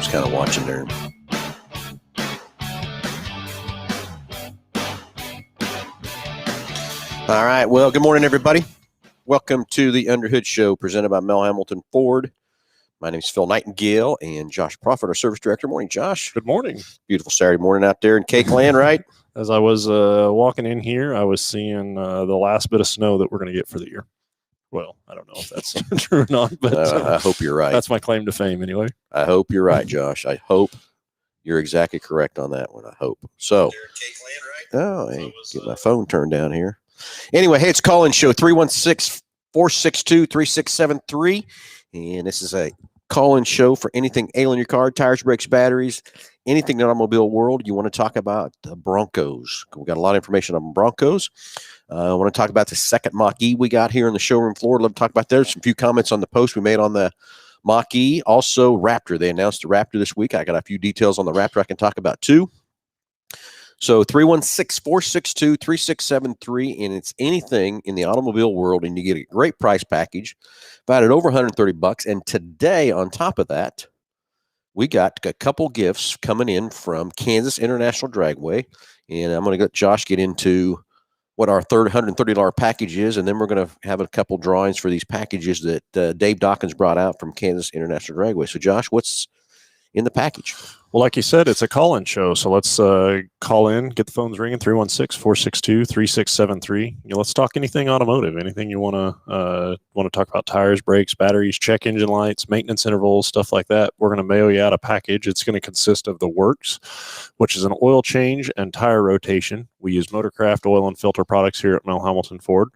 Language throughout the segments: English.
just kind of watching there. All right. Well, good morning, everybody. Welcome to the Underhood Show presented by Mel Hambelton Ford. My name is Phil Nightingale and Josh Profit, our service director. Morning, Josh. Good morning. Beautiful Saturday morning out there in Cake Land, right? As I was walking in here, I was seeing the last bit of snow that we're going to get for the year. Well, I don't know if that's true or not, but I hope you're right. That's my claim to fame anyway. I hope you're right, Josh. I hope you're exactly correct on that one. I hope. So, oh, hey, get my phone turned down here. Anyway, hey, it's a call-in show, 316-462-3673. And this is a call-in show for anything ailing your car, tires, brakes, batteries, anything in the automobile world. You want to talk about the Broncos. We've got a lot of information on Broncos. I want to talk about the second Mach-E we got here in the showroom floor. Love to talk about there's a few comments on the post we made on the Mach-E. Also, Raptor. They announced the Raptor this week. I got a few details on the Raptor I can talk about too. So 316-462-3673, and it's anything in the automobile world, and you get a great price package, valued at over $130. And today, on top of that, we got a couple gifts coming in from Kansas International Dragway, and I'm going to let Josh get into what our $130 package is, and then we're going to have a couple drawings for these packages that Dave Dawkins brought out from Kansas International Dragway. So, Josh, what's in the package? Well, like you said, it's a call-in show, so let's call in, get the phones ringing, 316-462-3673. Let's talk anything automotive, anything you want to talk about, tires, brakes, batteries, check engine lights, maintenance intervals, stuff like that. We're going to mail you out a package. It's going to consist of the works, which is an oil change and tire rotation. We use Motorcraft oil and filter products here at Mel Hambelton Ford.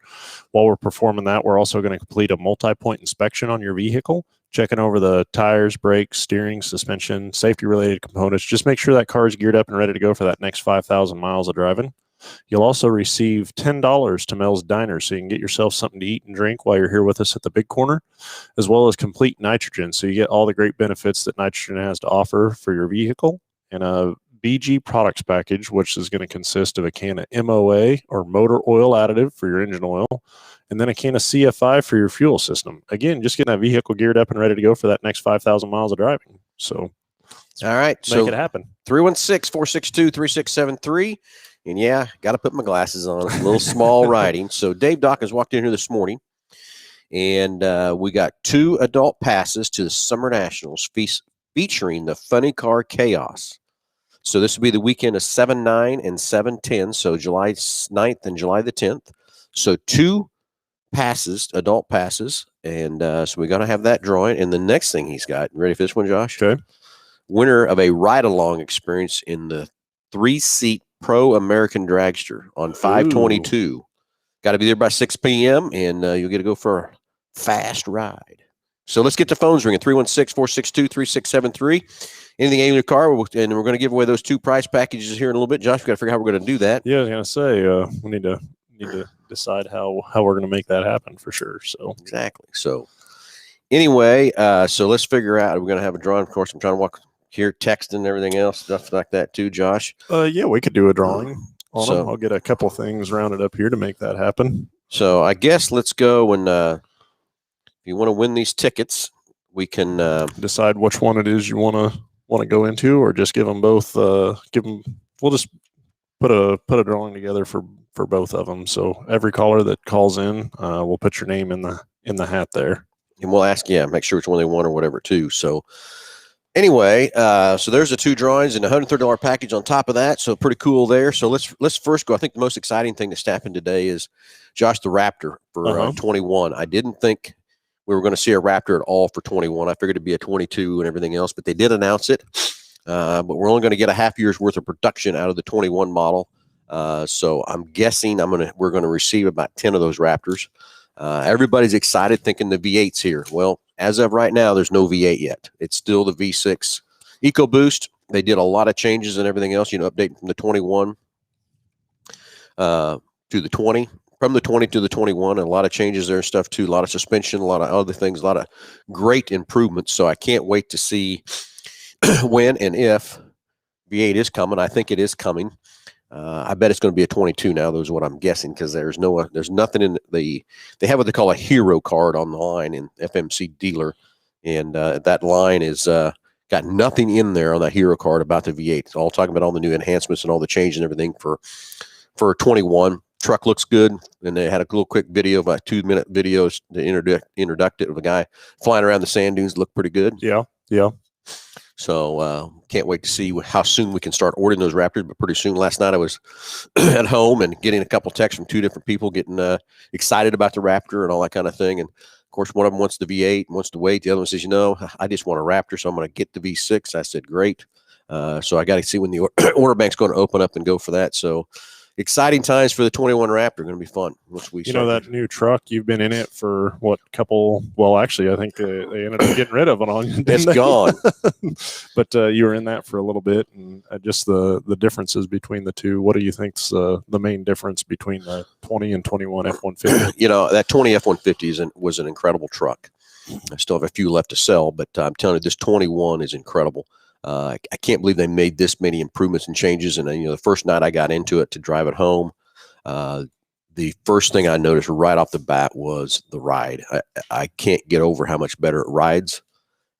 While we're performing that, we're also going to complete a multi-point inspection on your vehicle, checking over the tires, brakes, steering, suspension, safety-related components. Just make sure that car is geared up and ready to go for that next 5,000 miles of driving. You'll also receive $10 to Mel's Diner, so you can get yourself something to eat and drink while you're here with us at the Big Corner, as well as complete nitrogen. So you get all the great benefits that nitrogen has to offer for your vehicle, and a BG products package, which is going to consist of a can of MOA or motor oil additive for your engine oil, and then a can of CFI for your fuel system. Again, just getting that vehicle geared up and ready to go for that next 5,000 miles of driving. So, all right, make it happen. 316-462-3673. And yeah, got to put my glasses on. A little small writing. So Dave Dawkins walked in here this morning, and we got 2 adult passes to the Summer Nationals featuring the Funny Car Chaos. So this will be the weekend of 7-9 and 7-10, so July 9th and July the 10th. So 2 passes, adult passes, and so we're going to have that drawing. And the next thing he's got, ready for this one, Josh? Okay. Winner of a ride-along experience in the 3-seat Pro American Dragster on 5/22. Got to be there by 6 p.m., and you'll get to go for a fast ride. So let's get the phones ringing, 316-462-3673. Anything in your car, and we're going to give away those 2 prize packages here in a little bit. Josh, we've got to figure out how we're going to do that. Yeah, I was going to say, we need to decide how we're going to make that happen for sure. So exactly. So anyway, so let's figure out. We're going to have a drawing. Of course, I'm trying to walk here, text and everything else, stuff like that too, Josh. Yeah, we could do a drawing on them. I'll get a couple things rounded up here to make that happen. So I guess let's go and if you want to win these tickets, we can decide which one it is you want to go into, or just give them both. We'll just put a drawing together for both of them. So every caller that calls in, we'll put your name in the hat there, and we'll ask, make sure which one they want or whatever too. So anyway, so there's the 2 drawings and a $130 package on top of that. So pretty cool there. So let's first go. I think the most exciting thing that's happened today is Josh, the Raptor for 21. I didn't think we were going to see a Raptor at all for 21. I figured it'd be a 22 and everything else, but they did announce it. But we're only going to get a half year's worth of production out of the 21 model. So I'm guessing we're going to receive about 10 of those Raptors. Everybody's excited thinking the V8's here. Well, as of right now, there's no V8 yet. It's still the V6 EcoBoost. They did a lot of changes and everything else, updating from the 21 to the 20, from the 20 to the 21, and a lot of changes there and stuff too, a lot of suspension, a lot of other things, a lot of great improvements. So I can't wait to see when and if V8 is coming. I think it is coming. I bet it's going to be a 22 now. Those are what I'm guessing, because there's nothing in they have what they call a hero card on the line in FMC dealer, and that line is kind Got nothing in there on that hero card about the V8. It's all talking about all the new enhancements and all the change and everything for 21. Truck looks good, and they had a little quick video, about 2-minute videos to introduct it of a guy flying around the sand dunes. Looked pretty good. Yeah. So can't wait to see how soon we can start ordering those Raptors, but pretty soon. Last night I was at home and getting a couple texts from 2 different people getting excited about the Raptor and all that kind of thing. And of course, one of them wants the V8 and wants to wait. The other one says, I just want a Raptor, so I'm going to get the V6. I said, great. So I got to see when the order bank's going to open up and go for that. So exciting times for the 21 Raptor. Going to be fun. That new truck, you've been in it for actually, I think they ended up getting rid of it on you. It's gone. But you were in that for a little bit, and just the differences between the two. What do you think's the main difference between the 20 and 21 F-150? That 20 F-150 was an incredible truck. I still have a few left to sell, but I'm telling you, this 21 is incredible. I can't believe they made this many improvements and changes. And the first night I got into it to drive it home, the first thing I noticed right off the bat was the ride. I can't get over how much better it rides,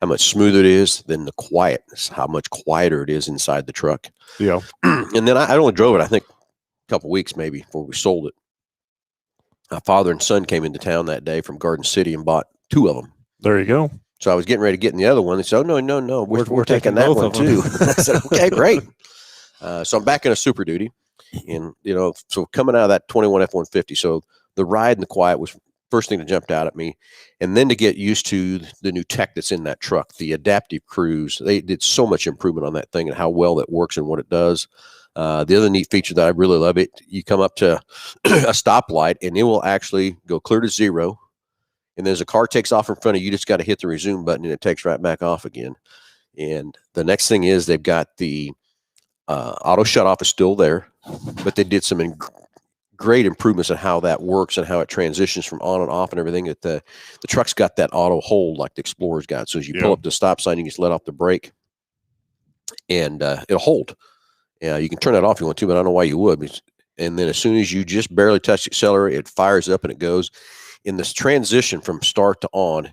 how much smoother it is than the quietness, how much quieter it is inside the truck. Yeah. And then I only drove it, I think, a couple weeks maybe before we sold it. My father and son came into town that day from Garden City and bought 2 of them. There you go. So I was getting ready to get in the other one. They said, oh, no, we're taking that one too. I said, okay, great. So I'm back in a Super Duty. And, so coming out of that 21 F-150, so the ride and the quiet was first thing that jumped out at me. And then to get used to the new tech that's in that truck, the adaptive cruise, they did so much improvement on that thing and how well that works and what it does. The other neat feature that I really love you come up to a stoplight and it will actually go clear to 0. And as a car takes off in front of you, just got to hit the resume button and it takes right back off again. And the next thing is they've got the auto shut off is still there, but they did some great improvements on how that works and how it transitions from on and off and everything. That the truck's got that auto hold like the Explorer's got. So as you pull up the stop sign, you just let off the brake and it'll hold. Yeah, you can turn that off if you want to, but I don't know why you would. And then as soon as you just barely touch the accelerator, it fires up and it goes. In this transition from start to on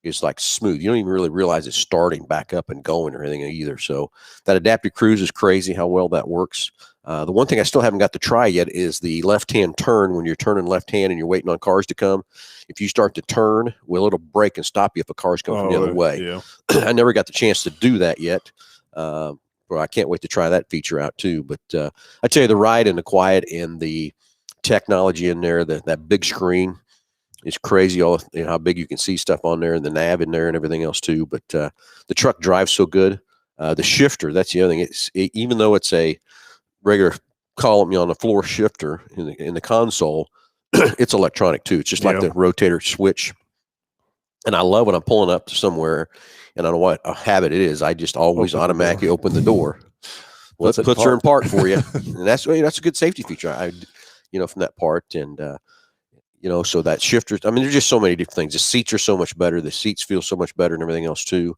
is like smooth. You don't even really realize it's starting back up and going or anything either. So that adaptive cruise is crazy how well that works. The one thing I still haven't got to try yet is the left-hand turn when you're turning left-hand and you're waiting on cars to come. If you start to turn, it'll brake and stop you if a car's coming from the other way. Yeah. I never got the chance to do that yet. But I can't wait to try that feature out too. But I tell you, the ride and the quiet and the technology in there, that big screen, it's crazy how big you can see stuff on there and the nav in there and everything else too. But the truck drives so good. The shifter, that's the other thing. Even though it's a regular column on the floor shifter in the console, it's electronic too. It's just like the rotator switch. And I love when I'm pulling up to somewhere and I don't know what a habit it is. I just always automatically open the door. Well, it puts her in park for you. And that's a good safety feature. From that part. And, so that shifter, there's just so many different things. The seats are so much better. The seats feel so much better and everything else too.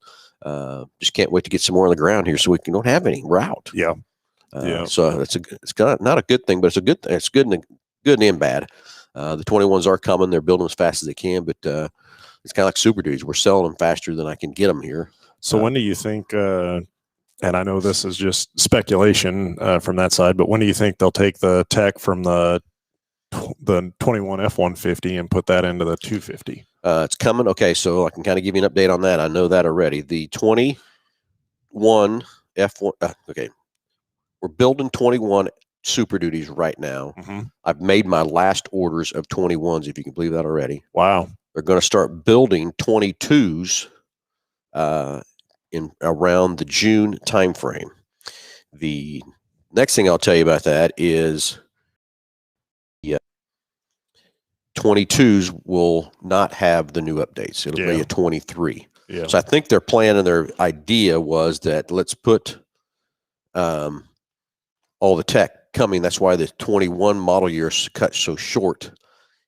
Just can't wait to get some more on the ground here so we don't have any route. Yeah. So it's not a good thing, but it's a good thing. It's good and bad. The 21s are coming. They're building as fast as they can, but it's kind of like Super Duties. We're selling them faster than I can get them here. So when do you think, and I know this is just speculation from that side, but when do you think they'll take the tech from the 21 F-150 and put that into the 250? It's coming. Okay, so I can kind of give you an update on that. I know that already. The 21 F1. Okay, we're building 21 Super Duties right now. Mm-hmm. I've made my last orders of 21s, if you can believe that already. Wow. They're going to start building 22s in around the June timeframe. The next thing I'll tell you about that is 22s will not have the new updates. It'll be a 23. Yeah. So I think their plan and their idea was that let's put all the tech coming. That's why the 21 model year is cut so short.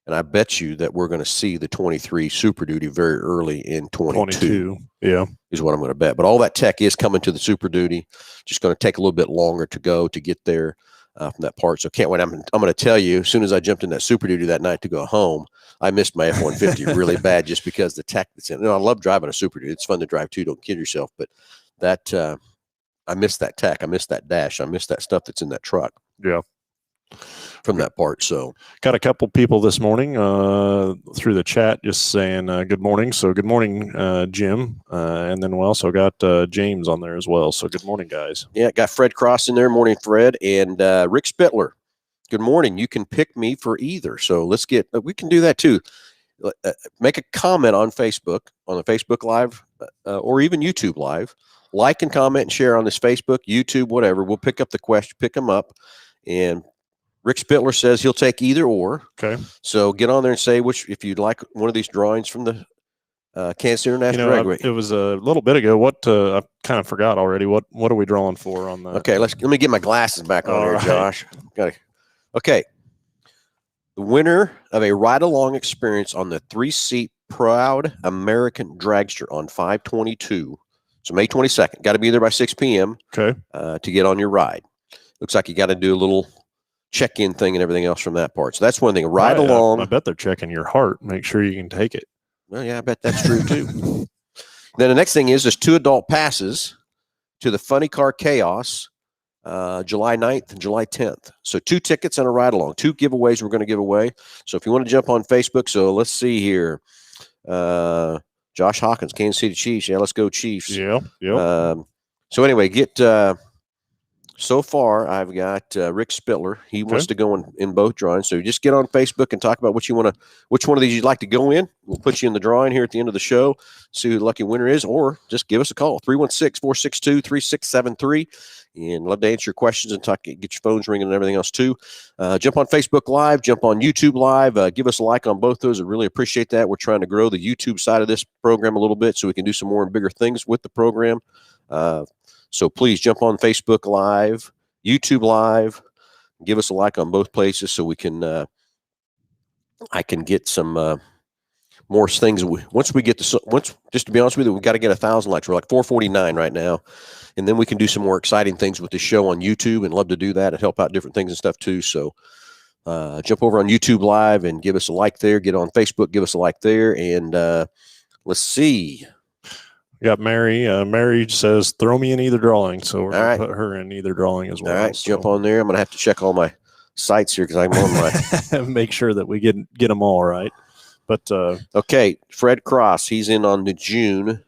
And I bet you that we're going to see the 23 Super Duty very early in 22. Yeah. Is what I'm going to bet. But all that tech is coming to the Super Duty. Just going to take a little bit longer to go to get there. From that part. So can't wait. I'm going to tell you, as soon as I jumped in that Super Duty that night to go home, I missed my F-150 really bad just because the tech that's in it. I love driving a Super Duty. It's fun to drive too. Don't kid yourself. But that I missed that tack. I missed that dash. I missed that stuff that's in that truck. Yeah. From that part. So got a couple people this morning through the chat just saying good morning. So good morning, Jim. And then we also got James on there as well. So good morning, guys. Yeah, got Fred Cross in there. Morning, Fred. And Rick Spittler. Good morning. You can pick me for either. So we can do that too. Make a comment on Facebook, on the Facebook Live, or even YouTube Live. Like and comment and share on this Facebook, YouTube, whatever. We'll pick up the question, pick them up. And Rick Spittler says he'll take either or. Okay. So get on there and say if you'd like one of these drawings from the Kansas International Dragway. It was a little bit ago. What I kind of forgot already. What are we drawing for on that? Okay, let me get my glasses back on here, Josh. Okay. The winner of a ride-along experience on the 3-seat Proud American Dragster on 5/22. So May 22nd. Got to be there by 6 p.m. Okay. To get on your ride. Looks like you got to do a little check-in thing and everything else from that part. So that's one thing. Ride along. I bet they're checking your heart. Make sure you can take it. Well, yeah, I bet that's true too. Then the next thing is there's 2 adult passes to the Funny Car Chaos, July 9th and July 10th. So 2 tickets and a ride along. 2 giveaways we're going to give away. So if you want to jump on Facebook, so let's see here. Josh Hawkins, Kansas City Chiefs. Yeah, let's go Chiefs. Yeah. Yep. So anyway, so far, I've got Rick Spittler. He wants to go in both drawings. So just get on Facebook and talk about which one of these you'd like to go in. We'll put you in the drawing here at the end of the show, see who the lucky winner is, or just give us a call, 316-462-3673. And love to answer your questions and get your phones ringing and everything else too. Jump on Facebook Live, jump on YouTube Live. Give us a like on both those. I really appreciate that. We're trying to grow the YouTube side of this program a little bit so we can do some more and bigger things with the program. So please jump on Facebook Live, YouTube Live, give us a like on both places so we can, I can get some more things. Just to be honest with you, we've got to get 1,000 likes. We're like 449 right now. And then we can do some more exciting things with the show on YouTube and love to do that and help out different things and stuff too. So jump over on YouTube Live and give us a like there. Get on Facebook, give us a like there. And let's see. We got Mary. Mary says, throw me in either drawing. So we're going to put her in either drawing as well. All right, jump on there. I'm going to have to check all my sites here because I'm on my. Make sure that we get them all right. But okay, Fred Cross, he's in on the June.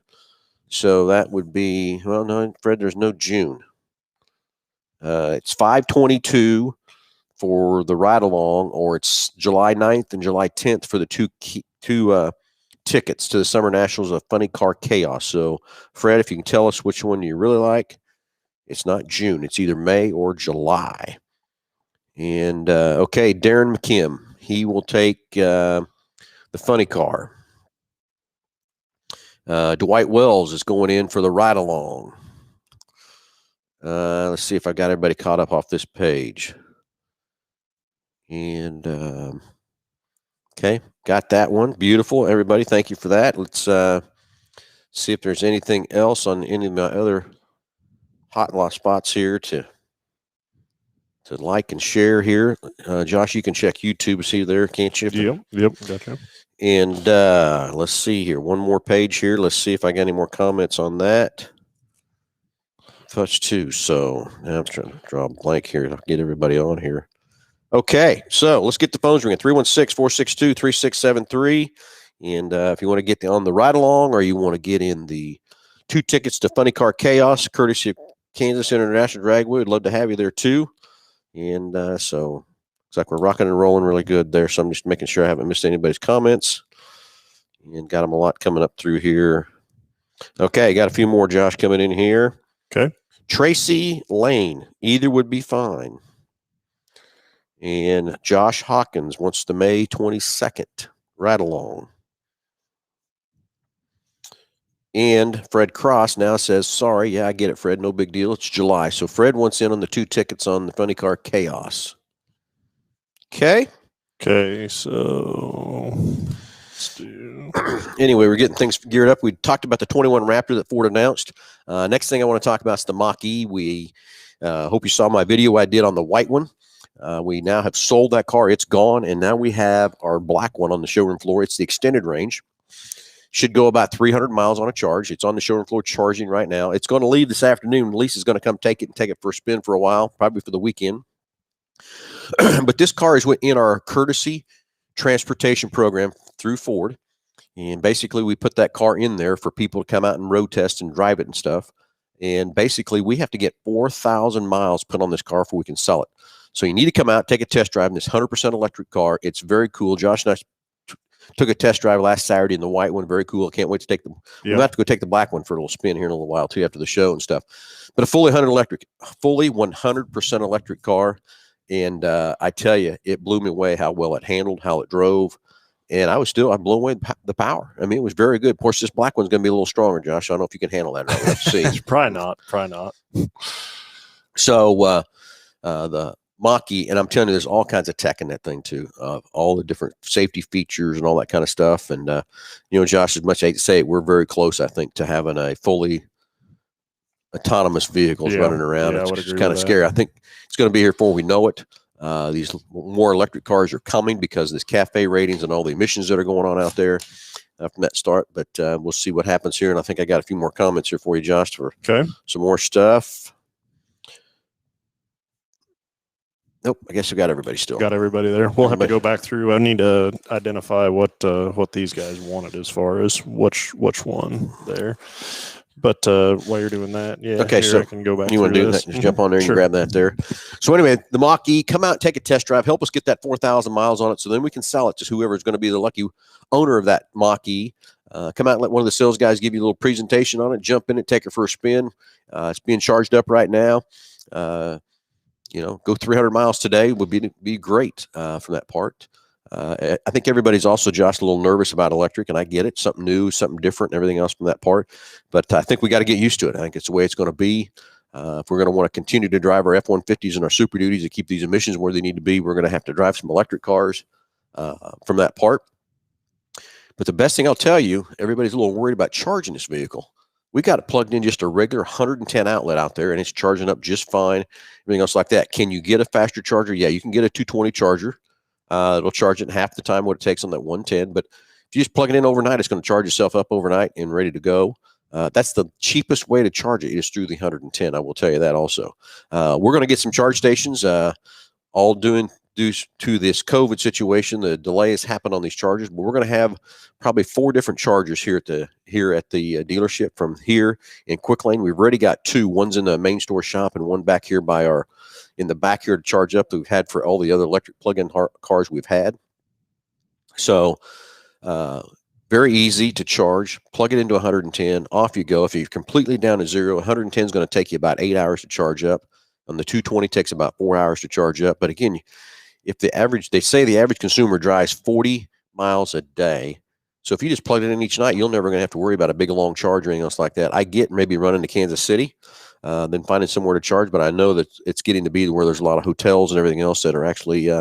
So that would be, well, no, Fred, there's no June. It's 5/22 for the ride along, or it's July 9th and July 10th for the two tickets to the Summer Nationals of Funny Car Chaos. So, Fred, if you can tell us which one you really like, it's not June. It's either May or July. And, okay, Darren McKim, he will take the Funny Car. Dwight Wells is going in for the ride-along. Let's see if I got everybody caught up off this page. And, okay, got that one. Beautiful, everybody. Thank you for that. Let's see if there's anything else on any of my other hot lot spots here to like and share here. Josh, you can check YouTube, see there, can't you? Yep, gotcha. And let's see here. One more page here. Let's see if I got any more comments on that. Touch 2. So now I'm trying to draw a blank here to get everybody on here. Okay, so let's get the phones ringing. 316-462-3673. And if you want to get on the ride along or you want to get in the 2 tickets to Funny Car Chaos, courtesy of Kansas International Dragway, we'd love to have you there too. And so looks like we're rocking and rolling really good there. So I'm just making sure I haven't missed anybody's comments. And got them a lot coming up through here. Okay, got a few more, Josh, coming in here. Okay. Tracy Lane, either would be fine. And Josh Hawkins wants the May 22nd ride along. And Fred Cross now says, sorry, yeah, I get it, Fred, no big deal. It's July. So Fred wants in on the 2 tickets on the Funny Car Chaos. Okay. Okay, so let's do. Anyway, we're getting things geared up. We talked about the 21 Raptor that Ford announced. Next thing I want to talk about is the Mach-E. We hope you saw my video I did on the white one. We now have sold that car. It's gone, and now we have our black one on the showroom floor. It's the extended range. Should go about 300 miles on a charge. It's on the showroom floor charging right now. It's going to leave this afternoon. Lisa's going to come take it for a spin for a while, probably for the weekend. But this car is in our courtesy transportation program through Ford. And basically, we put that car in there for people to come out and road test and drive it and stuff. And basically, we have to get 4,000 miles put on this car before we can sell it. So you need to come out, take a test drive in this 100% electric car. It's very cool. Josh and I took a test drive last Saturday in the white one. Very cool. I can't wait to take them. Yep. We'll have to go take the black one for a little spin here in a little while too after the show and stuff. But a fully 100% electric car. And I tell you, it blew me away how well it handled, how it drove. And I'm blown away the power. I mean, it was very good. Of course, this black one's going to be a little stronger, Josh. I don't know if you can handle that. Right? We'll have to see. Probably not. So the Mach-E, and I'm telling you, there's all kinds of tech in that thing too, all the different safety features and all that kind of stuff. And Josh, as much as I hate to say it, we're very close, I think, to having a fully autonomous vehicles running around. It's kind of scary. I think it's going to be here before we know it. These more electric cars are coming because of this CAFE ratings and all the emissions that are going on out there from that start. But we'll see what happens here. And I think I got a few more comments here for you, Josh, for some more stuff. Nope, I guess we got everybody still. Got everybody there. We'll have to go back through. I need to identify what these guys wanted as far as which one there. But while you're doing that, okay, so I can go back. You want to do that? Just jump on there and grab that there. So anyway, the Mach-E, come out and take a test drive. Help us get that 4,000 miles on it, so then we can sell it to whoever is going to be the lucky owner of that Mach-E. Come out and let one of the sales guys give you a little presentation on it. Jump in it, take it for a spin. It's being charged up right now. Go 300 miles today would be great from that part. I think everybody's also, Josh, a little nervous about electric, and I get it. Something new, something different, and everything else from that part. But I think we got to get used to it. I think it's the way it's going to be. If we're going to want to continue to drive our F-150s and our Super Duties to keep these emissions where they need to be, we're going to have to drive some electric cars from that part. But the best thing I'll tell you, everybody's a little worried about charging this vehicle. We got it plugged in just a regular 110 outlet out there, and it's charging up just fine. Everything else like that. Can you get a faster charger? Yeah, you can get a 220 charger. It'll charge it in half the time what it takes on that 110. But if you just plug it in overnight, it's going to charge itself up overnight and ready to go. That's the cheapest way to charge it is through the 110. I will tell you that also. We're going to get some charge stations all due to this COVID situation. The delays happen on these chargers, but we're going to have probably 4 different chargers here at the dealership from here in Quick Lane. We've already got 2. One's in the main store shop and one back here in the back here to charge up that we've had for all the other electric plug-in cars we've had. So very easy to charge. Plug it into 110. Off you go. If you're completely down to zero, 110 is going to take you about 8 hours to charge up. On the 220 takes about 4 hours to charge up. But again, they say the average consumer drives 40 miles a day. So if you just plug it in each night, you're never going to have to worry about a big long charge or anything else like that. I get maybe running to Kansas City, then finding somewhere to charge, but I know that it's getting to be where there's a lot of hotels and everything else that are actually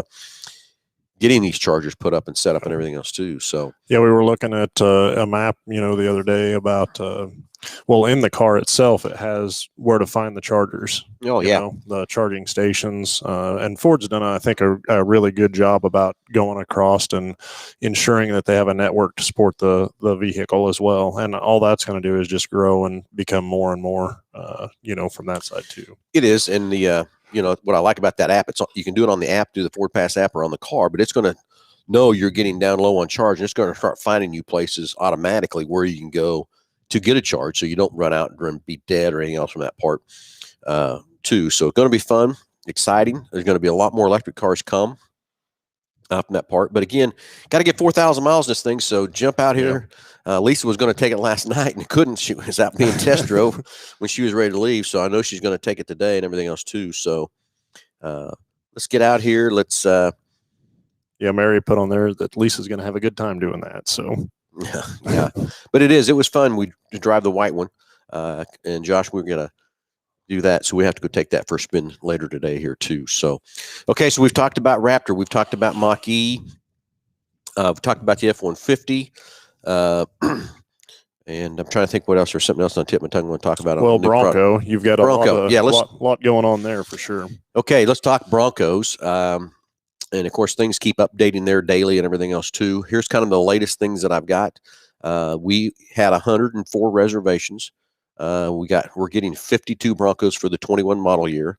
getting these chargers put up and set up and everything else too. So we were looking at a map, the other day about in the car itself, it has where to find the chargers. The charging stations, and Ford's done, I think, a really good job about going across and ensuring that they have a network to support the vehicle as well. And all that's going to do is just grow and become more and more, from that side too. It is, and the what I like about that app, you can do it on the app, do the Ford Pass app, or on the car, but it's going to know you're getting down low on charge, and it's going to start finding you places automatically where you can go to get a charge, so you don't run out and be dead or anything else from that part too. So it's going to be fun, exciting. There's going to be a lot more electric cars come from that part. But again, got to get 4,000 miles in this thing, so jump out here. Lisa was going to take it last night and couldn't. She was out being test drove when she was ready to leave, so I know she's going to take it today and everything else too. So let's get out here. Let's Mary put on there that Lisa's going to have a good time doing that. So yeah. But it was fun. We drive the white one, and Josh, we're going to do that. So we have to go take that for a spin later today here too. So, okay. So we've talked about Raptor. We've talked about Mach-E. We've talked about the F-150. And I'm trying to think what else. There's something else on the tip of my tongue I want to talk about. Well, Bronco. You've got a lot going on there for sure. Okay. Let's talk Broncos. And of course, things keep updating there daily and everything else too. Here's kind of the latest things that I've got. We had 104 reservations. We're getting 52 Broncos for the 21 model year.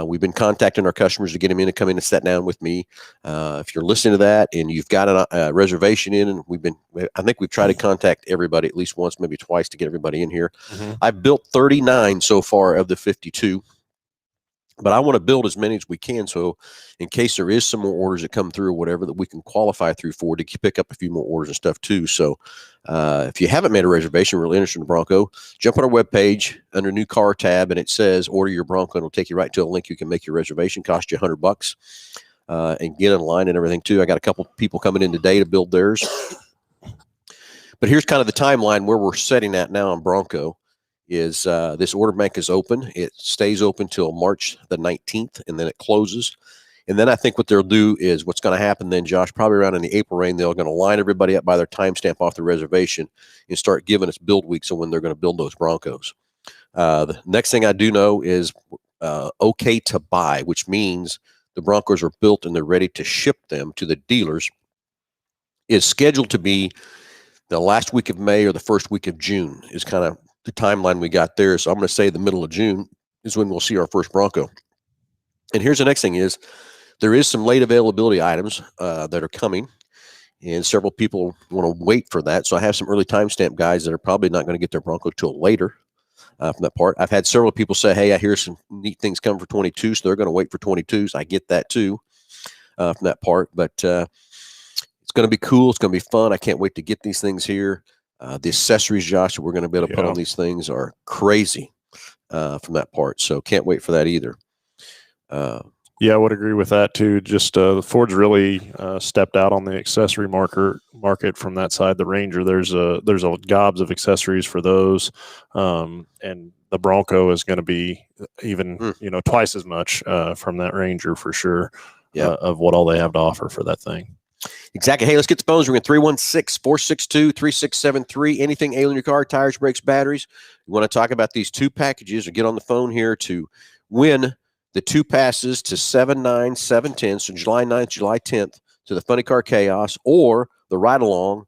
We've been contacting our customers to get them in to come in and sit down with me. If you're listening to that and you've got a reservation in, and I think we've tried to contact everybody at least once, maybe twice, to get everybody in here. Mm-hmm. I've built 39 so far of the 52. But I want to build as many as we can, so in case there is some more orders that come through or whatever, that we can qualify through for to pick up a few more orders and stuff too. So if you haven't made a reservation, really interested in the Bronco, jump on our webpage under new car tab, and it says order your Bronco, and it'll take you right to a link. You can make your reservation, cost you $100, and get in line and everything too. I got a couple people coming in today to build theirs. But here's kind of the timeline where we're setting at now on Bronco. Is this order bank is open. It stays open till March the 19th, and then it closes. And then I think what they'll do is what's going to happen then, Josh, probably around in the April rain, they're going to line everybody up by their timestamp off the reservation and start giving us build weeks on when they're going to build those Broncos. The next thing I do know is okay to buy, which means the Broncos are built and they're ready to ship them to the dealers, is scheduled to be the last week of May or the first week of June is kind of the timeline we got there. So I'm going to say the middle of June is when we'll see our first Bronco. And here's the next thing is there is some late availability items that are coming, and several people want to wait for that. So I have some early timestamp guys that are probably not going to get their Bronco till later from that part. I've had several people say, hey, I hear some neat things coming for 22, so they're going to wait for 22s. I get that too from that part, but it's going to be cool. It's going to be fun. I can't wait to get these things here. The accessories, Josh, that we're going to be able to put on these things are crazy from that part. So can't wait for that either. Yeah, I would agree with that too. Just Ford's really stepped out on the accessory market from that side. The Ranger, there's a gobs of accessories for those, and the Bronco is going to be even twice as much from that Ranger for sure. Of what all they have to offer for that thing. Exactly. Hey, let's get the phones. We're going 316-462-3673. Anything ailing your car, tires, brakes, batteries. You want to talk about these two packages or get on the phone here to win the two passes to 7/9, 7/10, so July 9th, July 10th, to the Funny Car Chaos, or the ride-along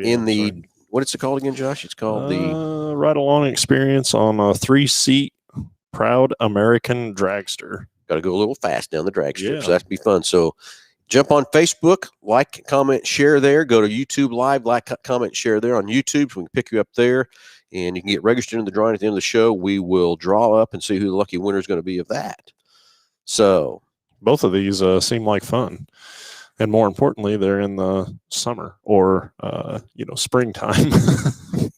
in the, what is it called again, Josh? It's called the ride-along experience on a 3-seat Proud American Dragster. Got to go a little fast down the dragster, so that'd be fun. So jump on Facebook, like, comment, share there. Go to YouTube Live, like, comment, share there on YouTube. So we can pick you up there, and you can get registered in the drawing at the end of the show. We will draw up and see who the lucky winner is going to be of that. So both of these seem like fun. And more importantly, they're in the summer or, springtime.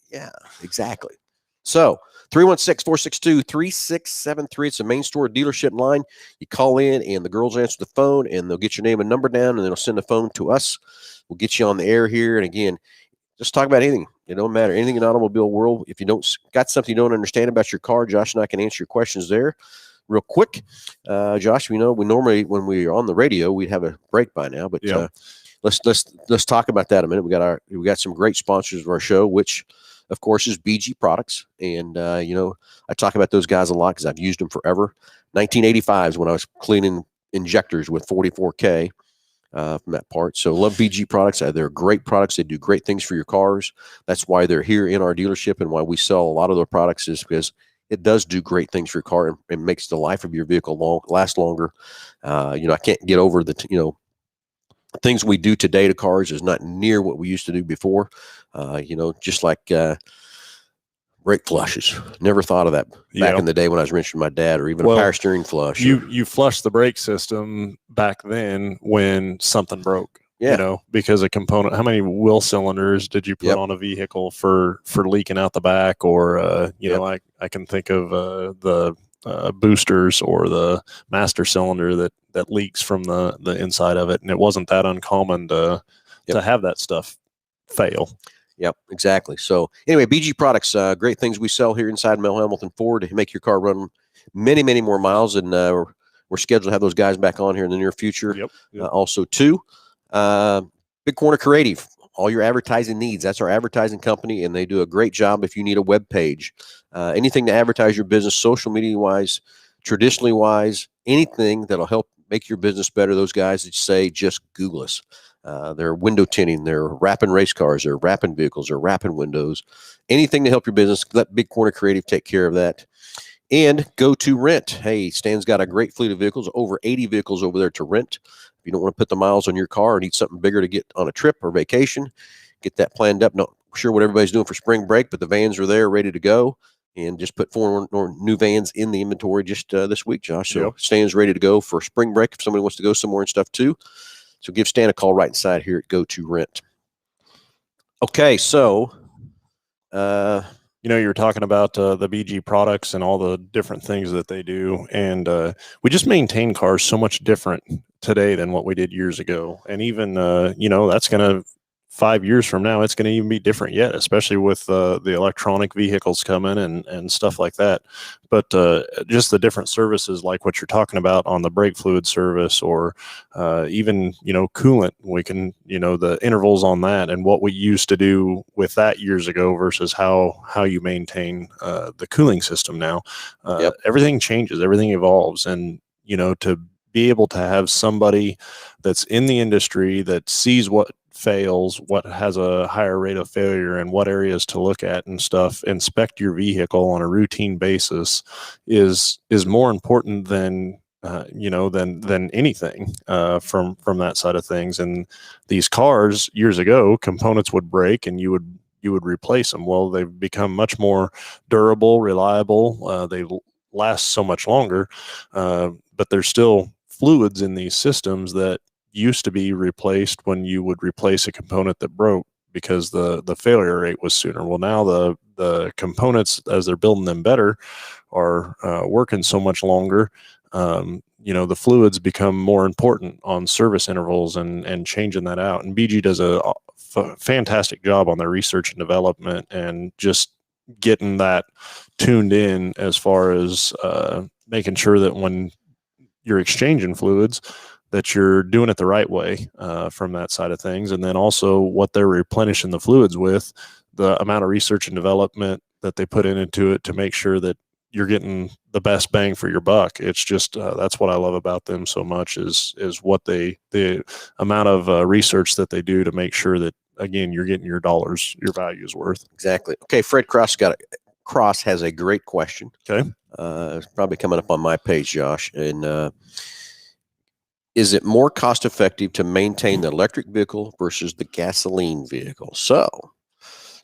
Yeah, exactly. So 316-462-3673. It's a main store dealership line. You call in, and the girls answer the phone, and they'll get your name and number down, and they'll send the phone to us. We'll get you on the air here. And again, just talk about anything. It don't matter. Anything in the automobile world. If you don't got something you don't understand about your car, Josh and I can answer your questions there real quick. Josh, we normally, when we are on the radio, we'd have a break by now, but let's talk about that a minute. We got some great sponsors of our show, which of course is BG Products. And, I talk about those guys a lot because I've used them forever. 1985 is when I was cleaning injectors with 44K from that part. So love BG Products. They're great products. They do great things for your cars. That's why they're here in our dealership, and why we sell a lot of their products is because it does do great things for your car and makes the life of your vehicle last longer. I can't get over the, things we do today to cars is not near what we used to do before. Just like brake flushes. Never thought of that back in the day when I was wrenching my dad, or even a power steering flush. You flushed the brake system back then when something broke. Because a component, how many wheel cylinders did you put on a vehicle for leaking out the back? Or, I can think of the boosters or the master cylinder that leaks from the inside of it. And it wasn't that uncommon to have that stuff fail. Yep, exactly. So anyway, BG Products, great things we sell here inside Hambelton Ford to make your car run many, many more miles. And we're scheduled to have those guys back on here in the near future. Also, too. Big Corner Creative, all your advertising needs. That's our advertising company, and they do a great job if you need a web page. Anything to advertise your business, social media wise, traditionally wise, anything that'll help make your business better. Those guys that say, just Google us. They're window tinting, they're wrapping race cars, they're wrapping vehicles, they're wrapping windows. Anything to help your business, let Big Corner Creative take care of that. And Go to Rent. Hey, Stan's got a great fleet of vehicles, over 80 vehicles over there to rent. If you don't want to put the miles on your car or need something bigger to get on a trip or vacation, get that planned up. Not sure what everybody's doing for spring break, but the vans are there ready to go. And just put 4 more new vans in the inventory just this week, Josh. So Yep. Stan's ready to go for spring break if somebody wants to go somewhere and stuff too. So give Stan a call right inside here at Go to Rent. Okay, so you know, you were talking about the BG products and all the different things that they do. And we just maintain cars so much different today than what we did years ago. And even, you know, that's going to 5 years from now, it's going to even be different yet, especially with the electronic vehicles coming and stuff like that. But just the different services like what you're talking about on the brake fluid service, or even, you know, coolant, we can, you know, the intervals on that and what we used to do with that years ago versus how you maintain the cooling system now. Yep. Everything changes, everything evolves. And, you know, to be able to have somebody that's in the industry that sees what fails, what has a higher rate of failure, and what areas to look at and stuff, inspect your vehicle on a routine basis is more important than you know, than anything from that side of things. And these cars years ago, components would break and you would replace them. Well, they've become much more durable, reliable. They last so much longer, but there's still fluids in these systems that used to be replaced when you would replace a component that broke, because the failure rate was sooner. Well, now the components, as they're building them better, are working so much longer. You know, the fluids become more important on service intervals and changing that out. And BG does a fantastic job on their research and development and just getting that tuned in as far as making sure that when you're exchanging fluids, that you're doing it the right way from that side of things. And then also what they're replenishing the fluids with, the amount of research and development that they put into it to make sure that you're getting the best bang for your buck. It's just, that's what I love about them so much is what the amount of research that they do to make sure that, again, you're getting your dollars, your value is worth. Exactly. Okay, Fred Cross has a great question. Okay. It's probably coming up on my page, Josh. And is it more cost effective to maintain the electric vehicle versus the gasoline vehicle? So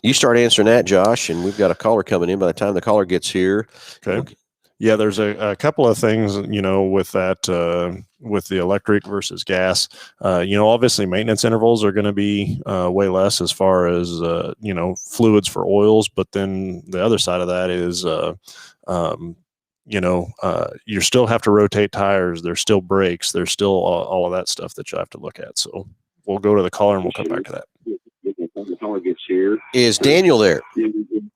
you start answering that, Josh, and we've got a caller coming in. By the time the caller gets here, okay. Yeah, there's a couple of things, you know, with that, with the electric versus gas. You know, obviously maintenance intervals are going to be way less as far as, you know, fluids for oils. But then the other side of that is, you know, you still have to rotate tires. There's still brakes. There's still all of that stuff that you have to look at. So we'll go to the caller and we'll come back to that. Is Daniel there?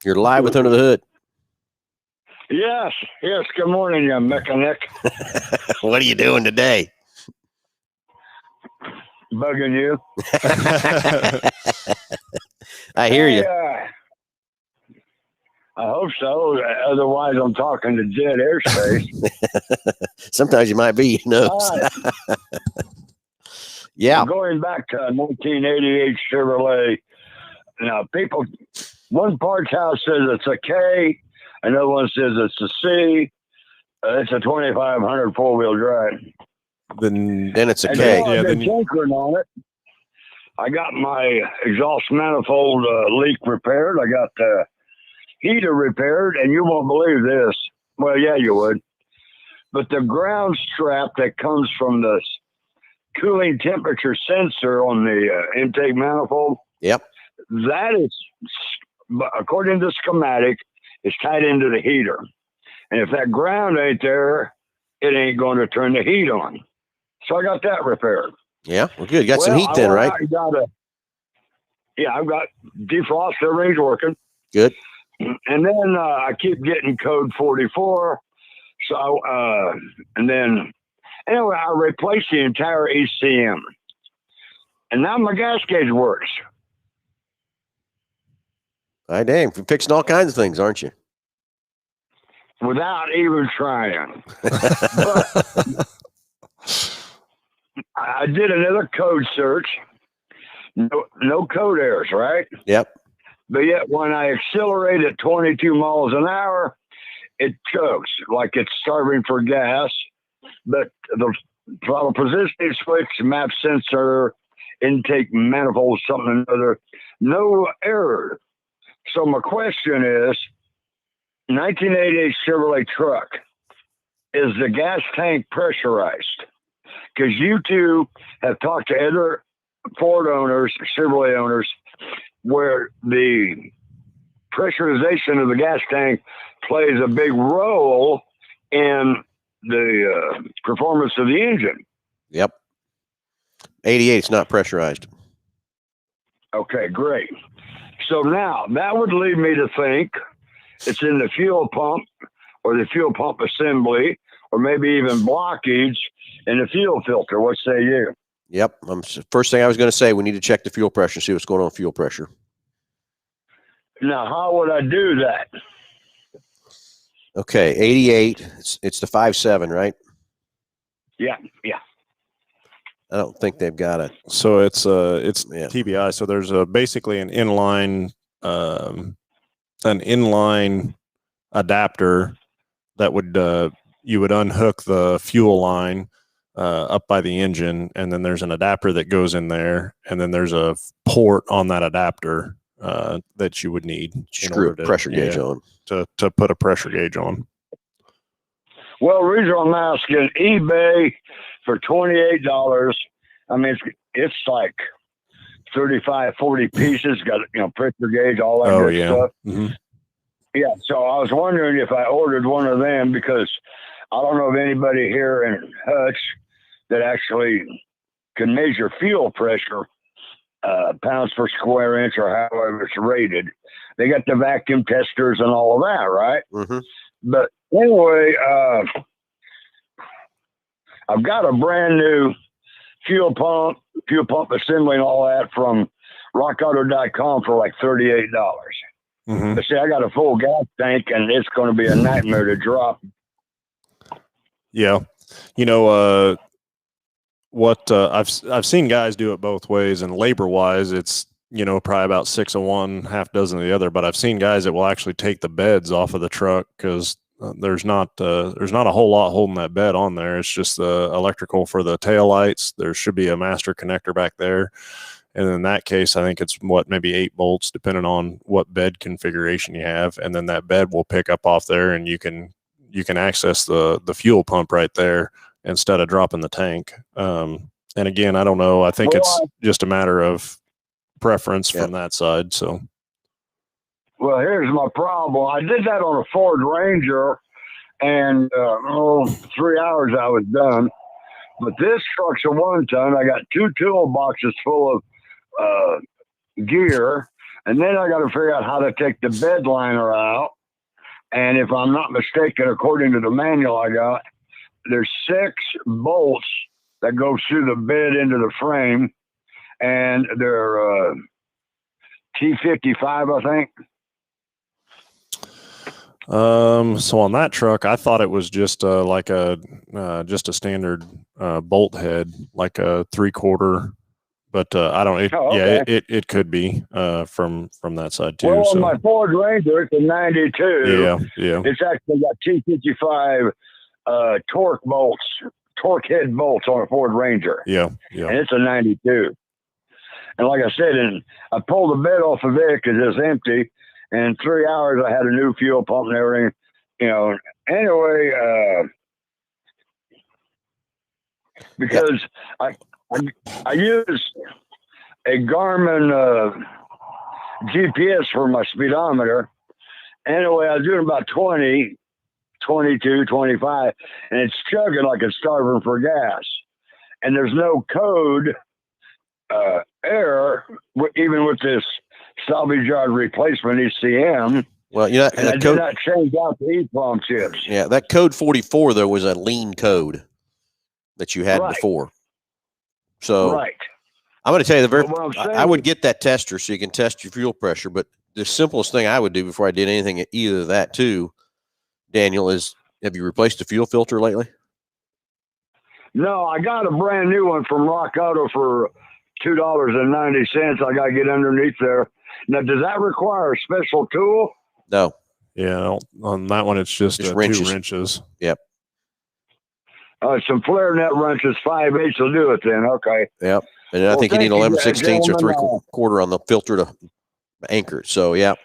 You're live with Under the Hood. Yes. Good morning, you mechanic. What are you doing today? Bugging you. I hear you. I hope so. Otherwise, I'm talking to dead airspace. Sometimes you might be, you know. Yeah. Going back to 1988 Chevrolet. Now, people, one parts house says it's a K, another one says it's a C. It's a 2500 four-wheel drive. Then it's a and K. I've been tinkering on it. I got my exhaust manifold leak repaired. I got the heater repaired, and you won't believe this. Well, yeah, you would. But the ground strap that comes from the cooling temperature sensor on the intake manifold, yep, that is, according to the schematic, is tied into the heater. And if that ground ain't there, it ain't going to turn the heat on. So I got that repaired. Yeah, well, good. You got some heat then, right? I've got defrost, everything's working. Good. And then I keep getting code 44. So, and then, anyway, I replaced the entire ECM. And now my gas gauge works. Hi, dang. You're fixing all kinds of things, aren't you? Without even trying. But I did another code search, no code errors, right? Yep. But yet when I accelerate at 22 miles an hour, it chokes like it's starving for gas. But the throttle positioning switch, map sensor, intake manifold, something or another, no error. So my question is, 1988 Chevrolet truck, is the gas tank pressurized? Because you two have talked to other Ford owners, Chevrolet owners, where the pressurization of the gas tank plays a big role in the performance of the engine. Yep. 88, it's not pressurized. Okay, great. So now that would lead me to think it's in the fuel pump or the fuel pump assembly, or maybe even blockage in the fuel filter. What say you? Yep. First thing I was going to say, we need to check the fuel pressure, see what's going on with fuel pressure. Now, how would I do that? Okay, 88. It's the 5.7, right? Yeah. I don't think they've got it. So it's TBI. So there's basically an inline adapter that would you would unhook the fuel line up by the engine, and then there's an adapter that goes in there, and then there's a port on that adapter that you would need Screw a pressure gauge on to put a pressure gauge on. Well, the reason I'm asking, eBay for $28. I mean, it's like 35, 40 pieces. Got pressure gauge, all that good stuff. Mm-hmm. Yeah. So I was wondering if I ordered one of them, because I don't know of anybody here in Hutch that actually can measure fuel pressure, pounds per square inch or however it's rated. They got the vacuum testers and all of that, right? Mm-hmm. But anyway, I've got a brand new fuel pump assembly and all that from rockauto.com for like $38. Mm-hmm. But see, I got a full gas tank, and it's going to be a nightmare to drop. Yeah. What I've seen guys do it both ways, and labor wise, it's probably about 6 of one, half dozen of the other. But I've seen guys that will actually take the beds off of the truck, because there's not a whole lot holding that bed on there. It's just the electrical for the tail lights. There should be a master connector back there, and in that case, I think it's maybe 8 volts, depending on what bed configuration you have, and then that bed will pick up off there, and you can access the fuel pump right there instead of dropping the tank. And again, I don't know. I think it's just a matter of preference from that side. So, well, here's my problem. I did that on a Ford Ranger, and 3 hours I was done. But this truck's a 1-ton. I got 2 toolboxes full of gear, and then I got to figure out how to take the bed liner out. And if I'm not mistaken, according to the manual I got, there's 6 bolts that go through the bed into the frame, and they're T55, I think. So on that truck, I thought it was just like just a standard bolt head, like a 3/4. But I don't. It could be from that side too. Well, so. on my Ford Ranger, it's a 92. Yeah. It's actually got T55 torque head bolts on a Ford Ranger. Yeah. And it's a 92. And like I said, and I pulled the bed off of it because it's empty. And in 3 hours, I had a new fuel pump and everything. Anyway, because I use a Garmin GPS for my speedometer. Anyway, I was doing about 20, 22, 25, and it's chugging like it's starving for gas. And there's no code error, even with this salvage yard replacement ECM. Well, and I did not change out the EEPROM chips. Yeah, that code 44 though was a lean code that you had before. So I'm going to tell you I would get that tester so you can test your fuel pressure. But the simplest thing I would do before I did anything, either of that too, Daniel, is have you replaced the fuel filter lately? No, I got a brand new one from Rock Auto for $2.90. I got to get underneath there. Now, does that require a special tool? No. Yeah, on that one, it's just wrenches. 2 wrenches. Yep. Some flare net wrenches, 5/8 will do it then. Okay. Yep. And I think you need 11/16 or 3/4 on the filter to anchor it. So, yeah.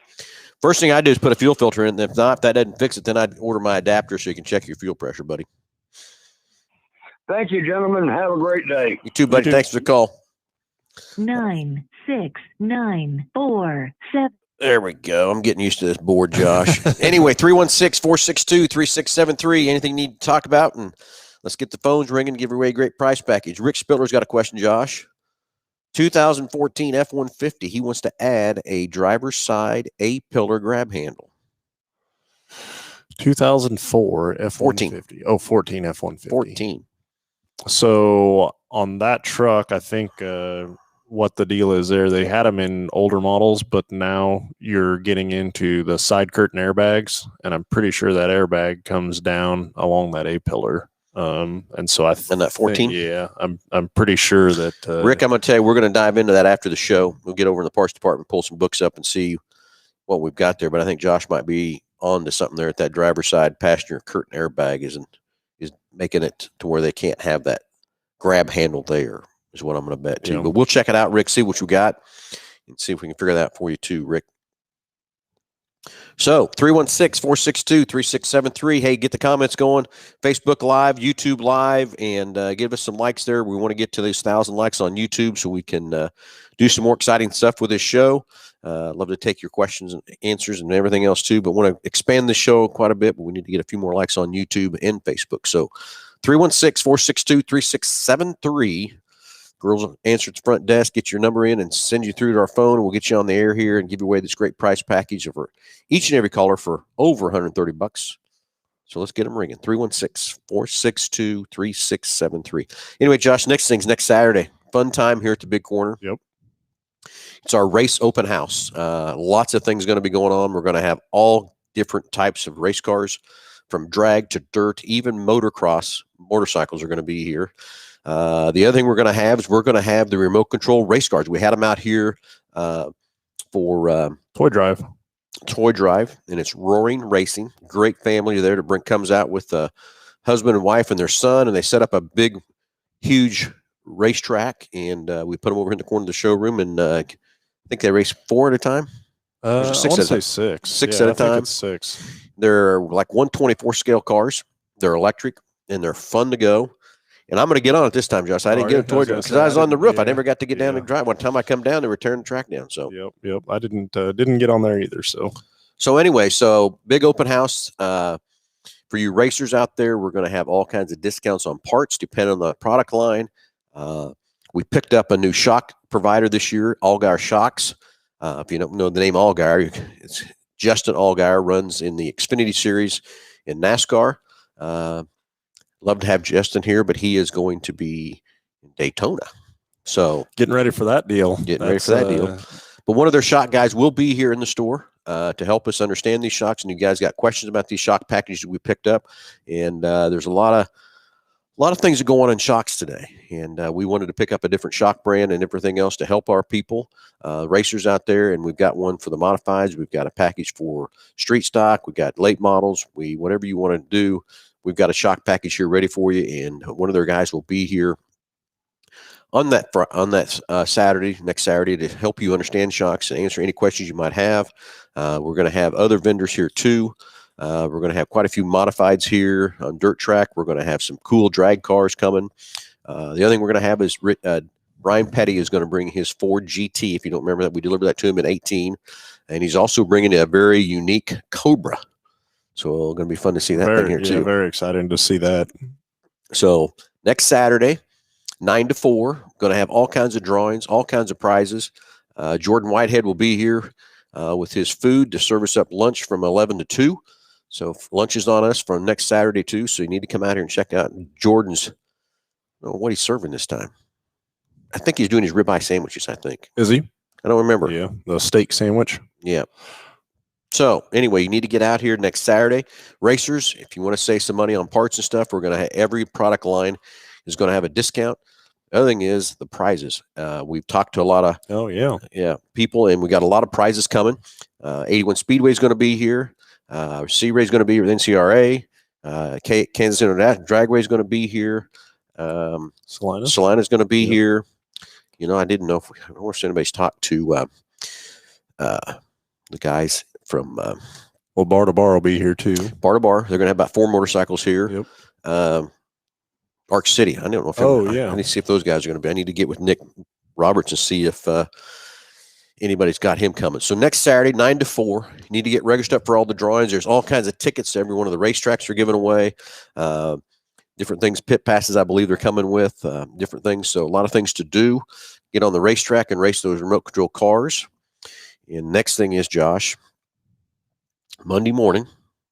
First thing I do is put a fuel filter in. If not, if that doesn't fix it, then I'd order my adapter so you can check your fuel pressure, buddy. Thank you, gentlemen. Have a great day. You too, buddy. Thanks for the call. 96947. There we go. I'm getting used to this board, Josh. Anyway, 316-462-3673. Anything you need to talk about? And let's get the phones ringing and give away a great price package. Rick Spiller's got a question, Josh. 2014 F-150. He wants to add a driver's side A-pillar grab handle. 2004 F-150. Oh, 14 F-150. 14. So on that truck, I think what the deal is there, they had them in older models, but now you're getting into the side curtain airbags, and I'm pretty sure that airbag comes down along that A-pillar. And so and that 14? Yeah, I'm pretty sure that Rick, I'm going to tell you, we're going to dive into that after the show. We'll get over in the parts department, pull some books up and see what we've got there. But I think Josh might be on to something there at that driver's side passenger curtain airbag is making it to where they can't have that grab handle there, is what I'm going to bet too. Yeah. But we'll check it out, Rick, see what you got, and see if we can figure that out for you too, Rick. So 316-462-3673. Hey, get the comments going. Facebook Live, YouTube Live, and give us some likes there. We want to get to those 1,000 likes on YouTube so we can do some more exciting stuff with this show. Love to take your questions and answers and everything else too, but want to expand the show quite a bit, but we need to get a few more likes on YouTube and Facebook. So 316-462-3673. Girls will answer at the front desk, get your number in, and send you through to our phone. And we'll get you on the air here and give you away this great price package for each and every caller for over $130. So let's get them ringing. 316-462-3673. Anyway, Josh, next Saturday. Fun time here at the Big Corner. Yep. It's our race open house. Lots of things going to be going on. We're going to have all different types of race cars, from drag to dirt, even motocross. Motorcycles are going to be here. The other thing we're going to have is we're going to have the remote control race cars. We had them out here for Toy Drive, and it's Roaring Racing. Great family there to comes out with a husband and wife and their son, and they set up a big, huge racetrack, and we put them over in the corner of the showroom, and I think they race 4 at a time. I want to say 6. 6 at a time. It's 6. They're like 124 scale cars. They're electric, and they're fun to go. And I'm going to get on it this time, Josh. I didn't get a toy drive because I was on the roof. I never got to get down and drive. One time I come down, they were tearing the track down. So yep. I didn't get on there either. So anyway, big open house for you racers out there. We're going to have all kinds of discounts on parts depending on the product line. We picked up a new shock provider this year, Allgaier Shocks. If you don't know the name Allgaier, it's Justin Allgaier, runs in the Xfinity Series in NASCAR. Love to have Justin here, but he is going to be in Daytona. So getting ready for that deal. But one of their shock guys will be here in the store to help us understand these shocks. And you guys got questions about these shock packages we picked up. And there's a lot of things that go on in shocks today. And we wanted to pick up a different shock brand and everything else to help our people, racers out there. And we've got one for the modifieds. We've got a package for street stock. We've got late models. Whatever you want to do, we've got a shock package here ready for you. And one of their guys will be here on that Saturday, next Saturday, to help you understand shocks and answer any questions you might have. We're going to have other vendors here too. We're going to have quite a few modifieds here on dirt track. We're going to have some cool drag cars coming. The other thing we're going to have is Brian Petty is going to bring his Ford GT. If you don't remember that, we delivered that to him in 2018. And he's also bringing a very unique Cobra. So it's going to be fun to see that thing here too. Very exciting to see that. So next Saturday, 9 to 4, going to have all kinds of drawings, all kinds of prizes. Jordan Whitehead will be here with his food to serve us up lunch from 11 to 2. So lunch is on us from next Saturday too. So you need to come out here and check out Jordan's, what he's serving this time. I think he's doing his ribeye sandwiches, I think. Is he? I don't remember. Yeah, the steak sandwich. Yeah. So anyway, you need to get out here next Saturday. Racers, if you want to save some money on parts and stuff, we're going to have every product line is going to have a discount. The other thing is the prizes. We've talked to a lot of people, and we got a lot of prizes coming. 81 Speedway is going to be here. Sea Ray is going to be here with NCRA. Kansas International Dragway is going to be here. Salina is going to be here. I didn't know if anybody's talked to the guys from. Bar to Bar will be here too. Bar to Bar. They're going to have about 4 motorcycles here. Yep. Arc City. I don't know if. I need to see if those guys are going to be. I need to get with Nick Roberts and see if anybody's got him coming. So next Saturday, 9 to 4, you need to get registered up for all the drawings. There's all kinds of tickets to every one of the racetracks are giving away. Different things, pit passes, I believe they're coming with, different things. So a lot of things to do. Get on the racetrack and race those remote control cars. And next thing is, Josh, Monday morning,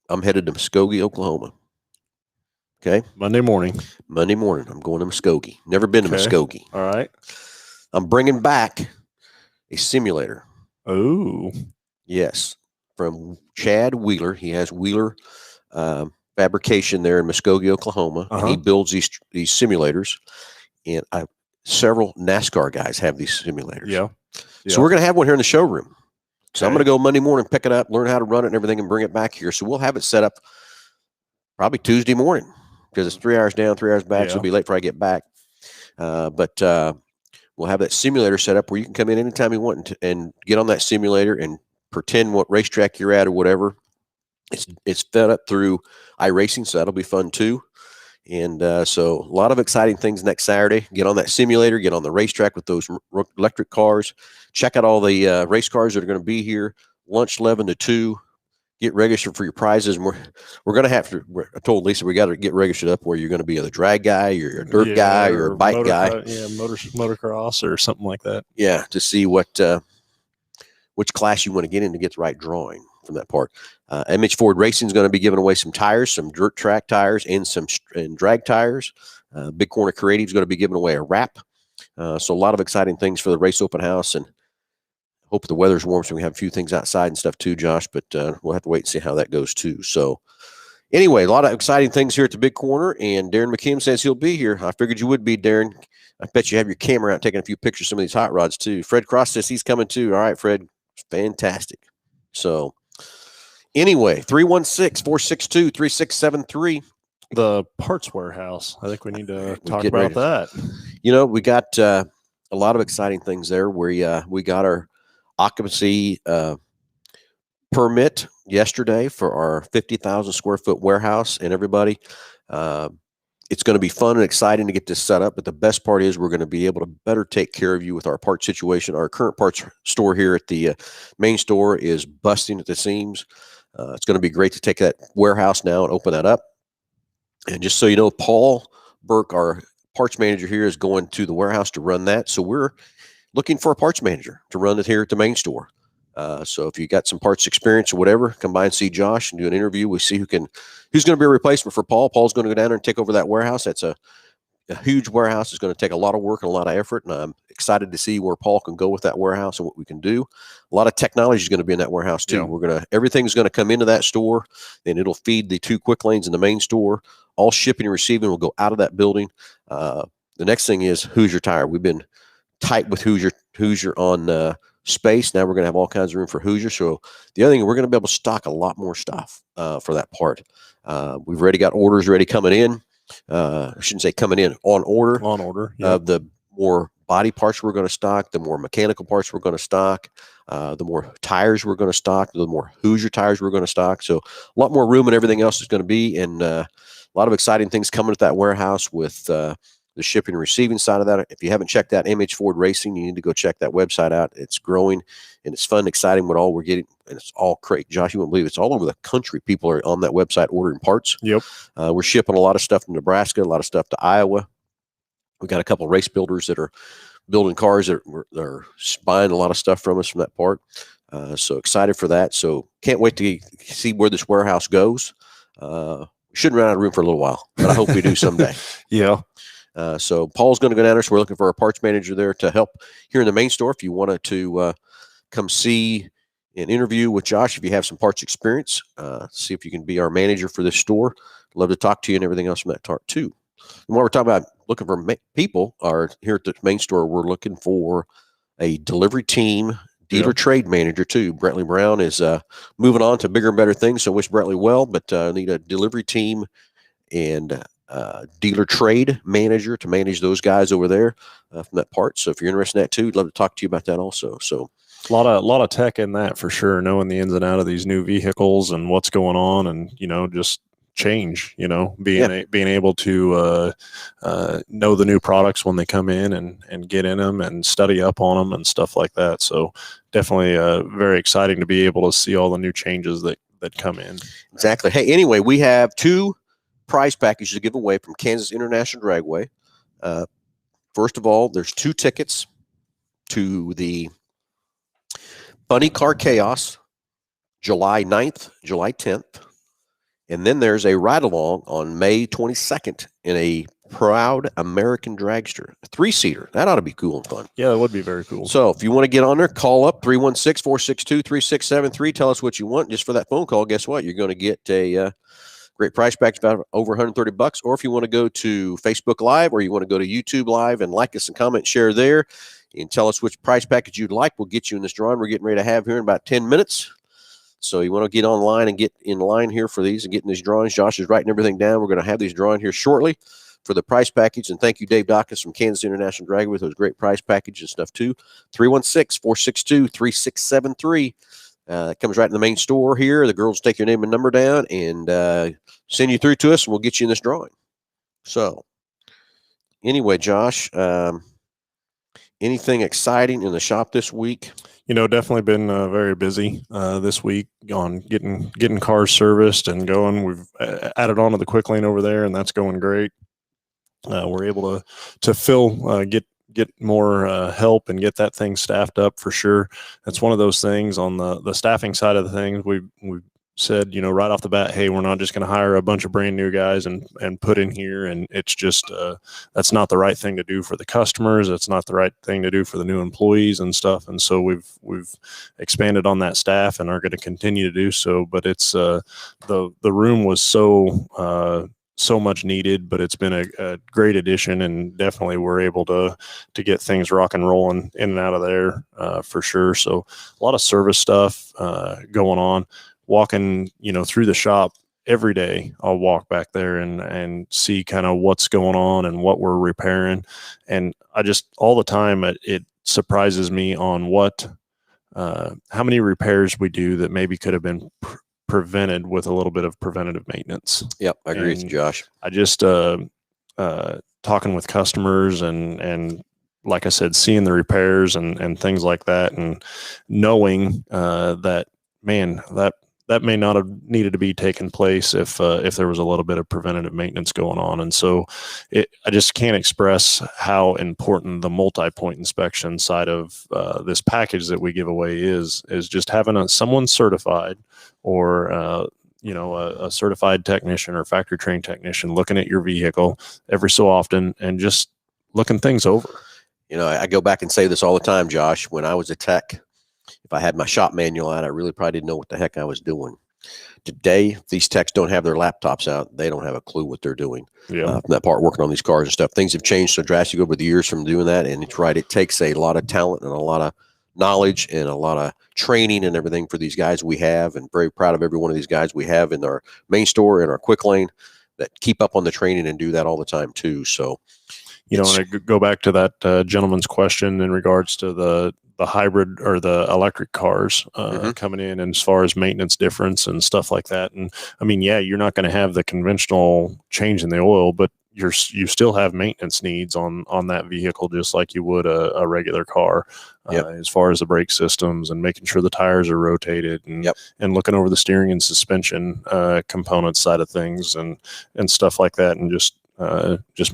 I'm headed to Muskogee, Oklahoma. Okay? Monday morning, I'm going to Muskogee. Never been to Muskogee. All right. I'm bringing back a simulator. Oh. Yes. From Chad Wheeler. He has Wheeler Fabrication there in Muskogee, Oklahoma. And he builds these simulators. And several NASCAR guys have these simulators. Yeah. So we're going to have one here in the showroom. So I'm going to go Monday morning, pick it up, learn how to run it and everything, and bring it back here. So we'll have it set up probably Tuesday morning because it's 3 hours down, 3 hours back. So it'll be late before I get back. But we'll have that simulator set up where you can come in anytime you want and get on that simulator and pretend what racetrack you're at or whatever. It's fed up through iRacing, so that'll be fun too. And so a lot of exciting things next Saturday. Get on that simulator, get on the racetrack with those electric cars. Check out all the race cars that are going to be here. Lunch 11 to 2. Get registered for your prizes. And we're going to have to, I told Lisa, we got to get registered up where you're going to be the drag guy, you're a dirt guy, or a bike guy. Motocross or something like that. Yeah, to see which class you want to get in to get the right drawing from that part. MH Ford Racing is going to be giving away some tires, some dirt track tires, and some drag tires. Big Corner Creative is going to be giving away a wrap. So a lot of exciting things for the race open house, and hope the weather's warm so we can have a few things outside and stuff too, Josh. But we'll have to wait and see how that goes too. So anyway, a lot of exciting things here at the Big Corner, and Darren McKim says he'll be here. I figured you would be, Darren. I bet you have your camera out taking a few pictures of some of these hot rods too. Fred Cross says he's coming too. All right, Fred. Fantastic. So anyway, 316-462-3673. The parts warehouse. I think we need to talk about that. We got a lot of exciting things there. We got our occupancy permit yesterday for our 50,000 square foot warehouse, and everybody. It's going to be fun and exciting to get this set up, but the best part is we're going to be able to better take care of you with our parts situation. Our current parts store here at the main store is busting at the seams. It's going to be great to take that warehouse now and open that up. And just so you know, Paul Burke, our parts manager here, is going to the warehouse to run that. So we're looking for a parts manager to run it here at the main store. So if you got some parts experience or whatever, come by and see Josh and do an interview. We see who's going to be a replacement for Paul. Paul's going to go down there and take over that warehouse. That's a huge warehouse. It's going to take a lot of work and a lot of effort, and I'm excited to see where Paul can go with that warehouse and what we can do. A lot of technology is going to be in that warehouse too. Yeah. Everything's going to come into that store, and it'll feed the 2 quick lanes in the main store. All shipping and receiving will go out of that building. The next thing is Hoosier Tire. We've been tight with Hoosier on space. Now we're going to have all kinds of room for Hoosier. So the other thing, we're going to be able to stock a lot more stuff for that part. We've already got orders ready coming in. I shouldn't say coming in, on order. On order. The more body parts we're going to stock, the more mechanical parts we're going to stock, the more tires we're going to stock, the more Hoosier tires we're going to stock. So a lot more room and everything else is going to be, and a lot of exciting things coming at that warehouse with the shipping and receiving side of that. If you haven't checked out MH Ford Racing, you need to go check that website out. It's growing, and it's fun, exciting what all we're getting, and it's all great. Josh, you won't believe it's all over the country. People are on that website ordering parts. Yep. We're shipping a lot of stuff from Nebraska, a lot of stuff to Iowa. We got a couple of race builders that are building cars that are buying a lot of stuff from us from that part. So excited for that. So can't wait to see where this warehouse goes. Shouldn't run out of room for a little while, but I hope we do someday. Yeah. So Paul's going to go down there. So we're looking for a parts manager there to help here in the main store. If you wanted to come see an interview with Josh, if you have some parts experience, see if you can be our manager for this store. Love to talk to you and everything else from that part too. And while we're talking about looking for people, are here at the main store, we're looking for a delivery team, dealer trade manager too. Brentley Brown is moving on to bigger and better things, so wish Brentley well, but need a delivery team and dealer trade manager to manage those guys over there from that part. So if you're interested in that too, I'd love to talk to you about that also. So a lot of tech in that for sure, knowing the ins and out of these new vehicles and what's going on, and just change, being able to know the new products when they come in and get in them and study up on them and stuff like that. So definitely very exciting to be able to see all the new changes that come in. Exactly. Hey, anyway, we have 2 prize packages to give away from Kansas International Dragway. First of all, there's 2 tickets to the Funny Car Chaos, July 9th, July 10th. And then there's a ride-along on May 22nd in a Proud American Dragster, a 3-seater. That ought to be cool and fun. Yeah, that would be very cool. So if you want to get on there, call up 316-462-3673. Tell us what you want. Just for that phone call, guess what? You're going to get a great price package, about over $130. Or if you want to go to Facebook Live or you want to go to YouTube Live and like us and comment, share there, and tell us which price package you'd like, we'll get you in this drawing we're getting ready to have here in about 10 minutes. So you want to get online and get in line here for these and getting these drawings. Josh is writing everything down. We're going to have these drawing here shortly for the price package. And thank you, Dave Dawkins from Kansas International Dragway, with those great price packages and stuff too. 316-462-3673. It comes right in the main store here. The girls take your name and number down and send you through to us, and we'll get you in this drawing. So anyway, Josh, anything exciting in the shop this week? Definitely been very busy this week on getting cars serviced and going. We've added on to the quick lane over there, and that's going great. We're able to fill, get more help and get that thing staffed up for sure. That's one of those things on the staffing side of the things. We've said, right off the bat, hey, we're not just going to hire a bunch of brand new guys and put in here. And it's just, that's not the right thing to do for the customers. It's not the right thing to do for the new employees and stuff. And so we've expanded on that staff and are going to continue to do so. But it's, the room was so much needed, but it's been a great addition, and definitely we're able to get things rock and rolling in and out of there for sure. So a lot of service stuff going on. Walking, through the shop every day, I'll walk back there and see kind of what's going on and what we're repairing. And I just, all the time, it surprises me on how many repairs we do that maybe could have been prevented with a little bit of preventative maintenance. Yep, I agree with you, Josh. I just, talking with customers and like I said, seeing the repairs and things like that, and knowing that, man, that may not have needed to be taking place if there was a little bit of preventative maintenance going on. And so I just can't express how important the multi-point inspection side of this package that we give away is just having someone certified or, a certified technician or factory trained technician looking at your vehicle every so often and just looking things over. I go back and say this all the time, Josh. When I was a tech, if I had my shop manual out, I really probably didn't know what the heck I was doing. Today, these techs don't have their laptops out. They don't have a clue what they're doing. Yeah. From that part, working on these cars and stuff. Things have changed so drastically over the years from doing that. And it's right. It takes a lot of talent and a lot of knowledge and a lot of training and everything for these guys we have. And very proud of every one of these guys we have in our main store, in our quick lane, that keep up on the training and do that all the time too. So, and I go back to that gentleman's question in regards to the hybrid or the electric cars coming in, and as far as maintenance difference and stuff like that. And I mean, yeah, you're not going to have the conventional change in the oil, but you still have maintenance needs on that vehicle, just like you would a regular car, as far as the brake systems and making sure the tires are rotated and looking over the steering and suspension component side of things and stuff like that. And just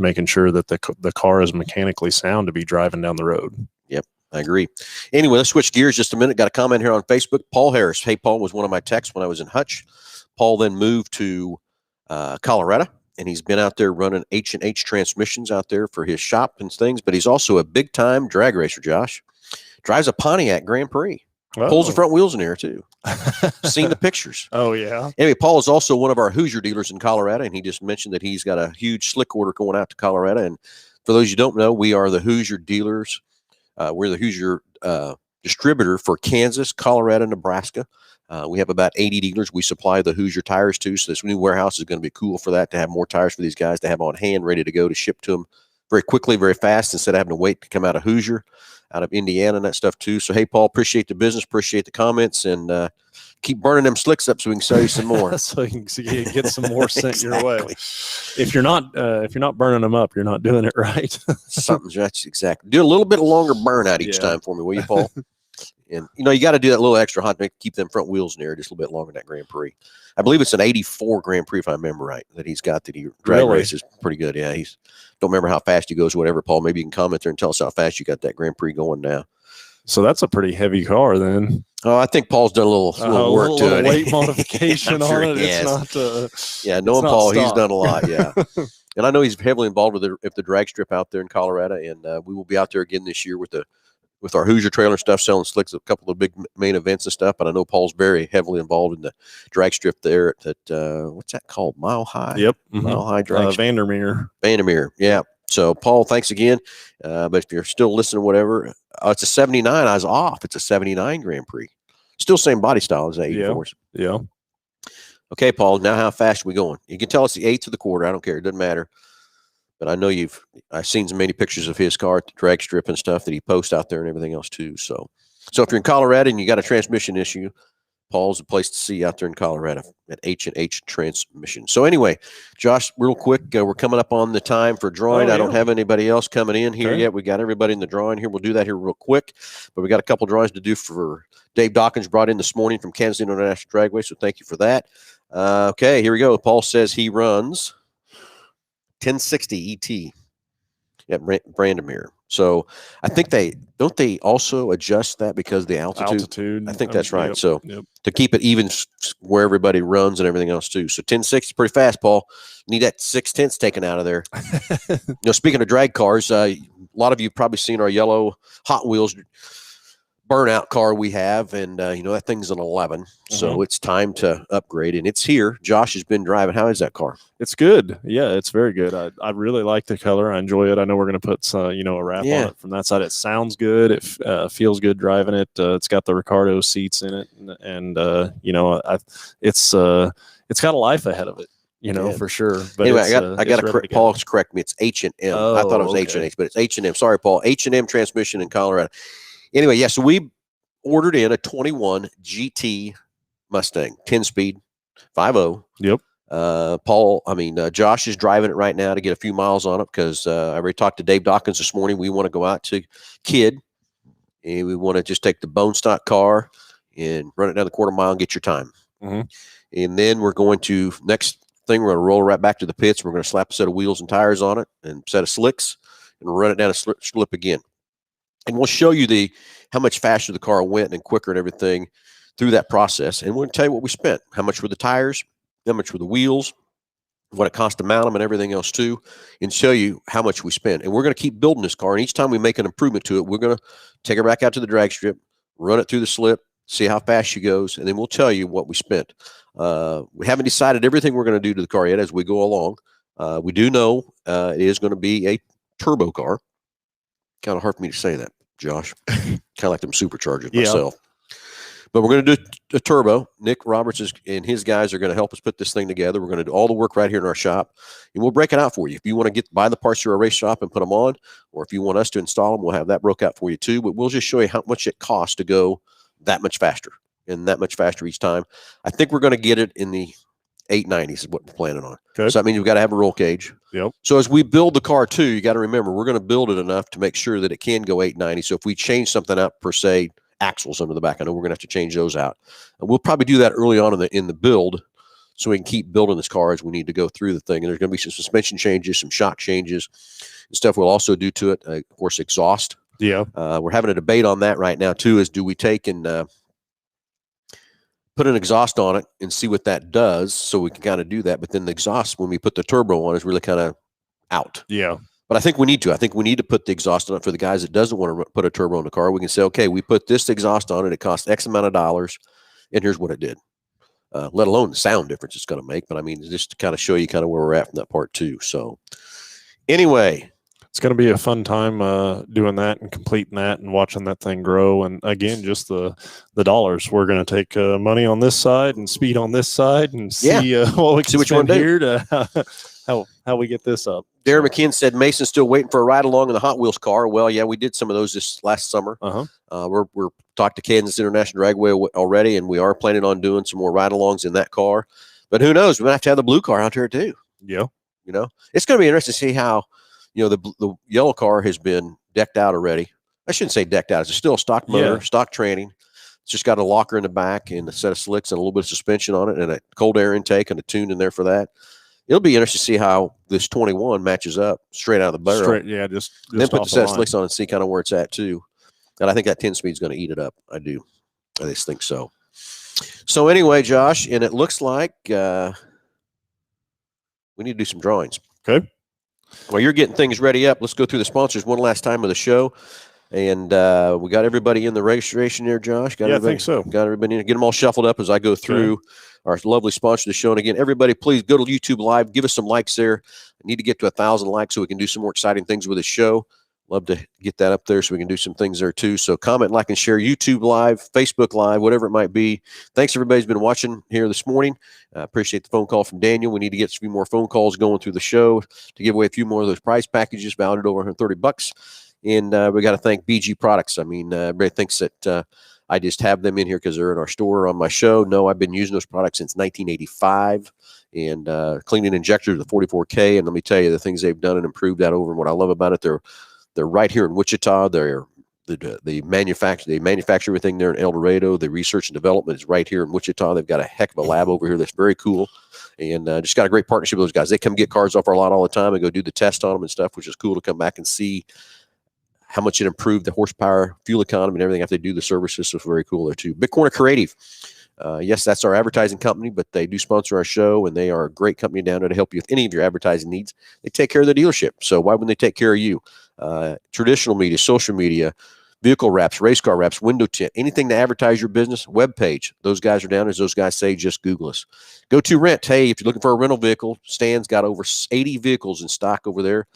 making sure that the car is mechanically sound to be driving down the road. Yep, I agree. Anyway, let's switch gears just a minute. Got a comment here on Facebook. Paul Harris. Hey, Paul was one of my techs when I was in Hutch. Paul then moved to Colorado, and he's been out there running H&H transmissions out there for his shop and things, but he's also a big-time drag racer, Josh. Drives a Pontiac Grand Prix. Pulls the front wheels in there too. Seen the pictures. Oh yeah. Anyway, Paul is also one of our Hoosier dealers in Colorado, and he just mentioned that he's got a huge slick order going out to Colorado. And for those you don't know, we are the Hoosier dealers. We're the Hoosier distributor for Kansas, Colorado, Nebraska. We have about 80 dealers we supply the Hoosier tires to. So this new warehouse is going to be cool for that, to have more tires for these guys to have on hand, ready to go, to ship to them very quickly, very fast, instead of having to wait to come out of Hoosier, out of Indiana and that stuff too. So, hey, Paul, appreciate the business, appreciate the comments, and keep burning them slicks up so we can sell you some more. So you can get some more sent your way. If you're not burning them up, you're not doing it right. Something's that's exactly. Do a little bit longer burn out each time for me, will you, Paul? And you got to do that little extra hot to keep them front wheels in there just a little bit longer than that Grand Prix. I believe it's an 84 Grand Prix, if I remember right, that he's got, that he drag races pretty good. Yeah, don't remember how fast he goes, whatever, Paul. Maybe you can comment there and tell us how fast you got that Grand Prix going now. So that's a pretty heavy car then. Oh, I think Paul's done a little work to it. Weight modification sure on it. It's not. Knowing Paul, he's done a lot. Yeah. And I know he's heavily involved with the drag strip out there in Colorado, and we will be out there again this year with our Hoosier trailer stuff, selling slicks, a couple of big main events and stuff. But I know Paul's very heavily involved in the drag strip there at what's that called? Mile High? Yep. Mile High drag strip. Vandermeer. Yeah. So, Paul, thanks again. But if you're still listening, whatever, it's a 79. I was off. It's a 79 Grand Prix. Still same body style as 84s. Yeah. Okay, Paul, now how fast are we going? You can tell us the eighth of the quarter. I don't care. It doesn't matter. But I know I've seen so many pictures of his car at the drag strip and stuff that he posts out there and everything else too. So if you're in Colorado and you got a transmission issue, Paul's the place to see out there in Colorado at H&H Transmission. So anyway, Josh, real quick, we're coming up on the time for drawing. I don't have anybody else coming in here yet. We got everybody in the drawing here. We'll do that here real quick, but we got a couple drawings to do for Dave Dawkins, brought in this morning from Kansas International Dragway. So thank you for that. Okay, here we go. Paul says he runs 1060 ET at Brandomere. So I think they also adjust that because of the altitude. I think that's right. To keep it even where everybody runs and everything else too. So 1060 is pretty fast, Paul. Need that 6/10 taken out of there. Speaking of drag cars, a lot of you have probably seen our yellow Hot Wheels burnout car we have, and that thing's an 11, so it's time to upgrade, and it's here. Josh has been driving. How is that car? It's good. Yeah, it's very good. I really like the color. I enjoy it. I know we're going to put a wrap on it from that side. It sounds good. It feels good driving it. It's got the Ricardo seats in it, and it's got a life ahead of it. For sure. But anyway, I got to Paul's correct me. It's H&M. I thought it was H&H, but it's H&M. Sorry, Paul. H&M Transmission in Colorado. Anyway, so we ordered in a 21 GT Mustang, 10-speed, 5.0. Yep. Josh is driving it right now to get a few miles on it because I already talked to Dave Dawkins this morning. We want to go out to Kidd, and we want to just take the bone stock car and run it down the quarter mile and get your time. And then we're going to, next thing, we're going to roll right back to the pits. We're going to slap a set of wheels and tires on it and a set of slicks and run it down a slip again. And we'll show you how much faster the car went and quicker and everything through that process. And we're going to tell you what we spent, how much were the tires, how much were the wheels, what it cost to mount them and everything else too, and show you how much we spent. And we're going to keep building this car. And each time we make an improvement to it, we're going to take her back out to the drag strip, run it through the slip, see how fast she goes, and then we'll tell you what we spent. We haven't decided everything we're going to do to the car yet as we go along. We do know it is going to be a turbo car. Kind of hard for me to say that, Josh. Kind of like them superchargers myself. But we're going to do a turbo. Nick Roberts and his guys are going to help us put this thing together. We're going to do all the work right here in our shop, and we'll break it out for you. If you want to buy the parts through our race shop and put them on, or if you want us to install them, we'll have that broke out for you too. But we'll just show you how much it costs to go that much faster and that much faster each time. I think we're going to get it in the 890s is what we're planning on. Okay. So that means we've got to have a roll cage. Yep. So as we build the car too, you got to remember we're going to build it enough to make sure that it can go 890. So if we change something out, per se, axles under the back, I know we're going to have to change those out. And we'll probably do that early on in the build, so we can keep building this car as we need to go through the thing. And there's going to be some suspension changes, some shock changes, and stuff we'll also do to it. Of course, exhaust. Yeah. We're having a debate on that right now too. Is do we take and put an exhaust on it and see what that does, so we can kind of do that. But then the exhaust, when we put the turbo on, is really kind of out. Yeah. But I think we need to. I think we need to put the exhaust on it for the guys that doesn't want to put a turbo on the car. We can say, okay, we put this exhaust on it. It cost X amount of dollars, and here's what it did. Let alone the sound difference it's going to make. But I mean, just to kind of show you kind of where we're at from that part too. So anyway, it's going to be a fun time doing that and completing that and watching that thing grow. And again, just the dollars. We're going to take money on this side and speed on this side and see what we can which one here to how we get this up. Darren McKinn said Mason's still waiting for a ride along in the Hot Wheels car. Well, yeah, we did some of those this last summer. We're talked to Kansas International Dragway already, and we are planning on doing some more ride-alongs in that car. But who knows? We might have to have the blue car out here too. Yeah, it's going to be interesting to see how the yellow car has been decked out already. I shouldn't say decked out. It's still a stock motor, stock training. It's just got a locker in the back and a set of slicks and a little bit of suspension on it and a cold air intake and a tune in there for that. It'll be interesting to see how this 21 matches up straight out of the barrel. Just then put the set of slicks on and see kind of where it's at too. And I think that 10 speed is going to eat it up. I do. I just think so. So anyway, Josh, and it looks like we need to do some drawings. Okay. While you're getting things ready up, let's go through the sponsors one last time of the show. And we got everybody in the registration there, Josh. I think so. Got everybody in. Get them all shuffled up as I go through our lovely sponsor of the show. And again, everybody, please go to YouTube Live. Give us some likes there. I need to get to 1,000 likes so we can do some more exciting things with the show. Love to get that up there so we can do some things there too. So comment, like, and share YouTube Live, Facebook Live, whatever it might be. Thanks, everybody's been watching here this morning. Appreciate the phone call from Daniel. We need to get a few more phone calls going through the show to give away a few more of those prize packages valued at over $130. And we got to thank BG Products. I mean, everybody thinks that I just have them in here because they're in our store on my show. No, I've been using those products since 1985. And cleaning injector to the 44K. And let me tell you, the things they've done and improved that over. And what I love about it, they're right here in Wichita. They're the manufacture everything there in El Dorado. The research and development is right here in Wichita. They've got a heck of a lab over here that's very cool, and just got a great partnership with those guys. They come get cars off our lot all the time and go do the test on them and stuff, which is cool to come back and see how much it improved the horsepower, fuel economy, and everything after they do the services. So it's very cool there too. Big Corner Creative. Yes, that's our advertising company, but they do sponsor our show, and they are a great company down there to help you with any of your advertising needs. They take care of the dealership. So why wouldn't they take care of you? Traditional media, social media, vehicle wraps, race car wraps, window tint, anything to advertise your business, web page. Those guys are down. As those guys say, just Google us. Go to Rent. Hey, if you're looking for a rental vehicle, Stan's got over 80 vehicles in stock over there.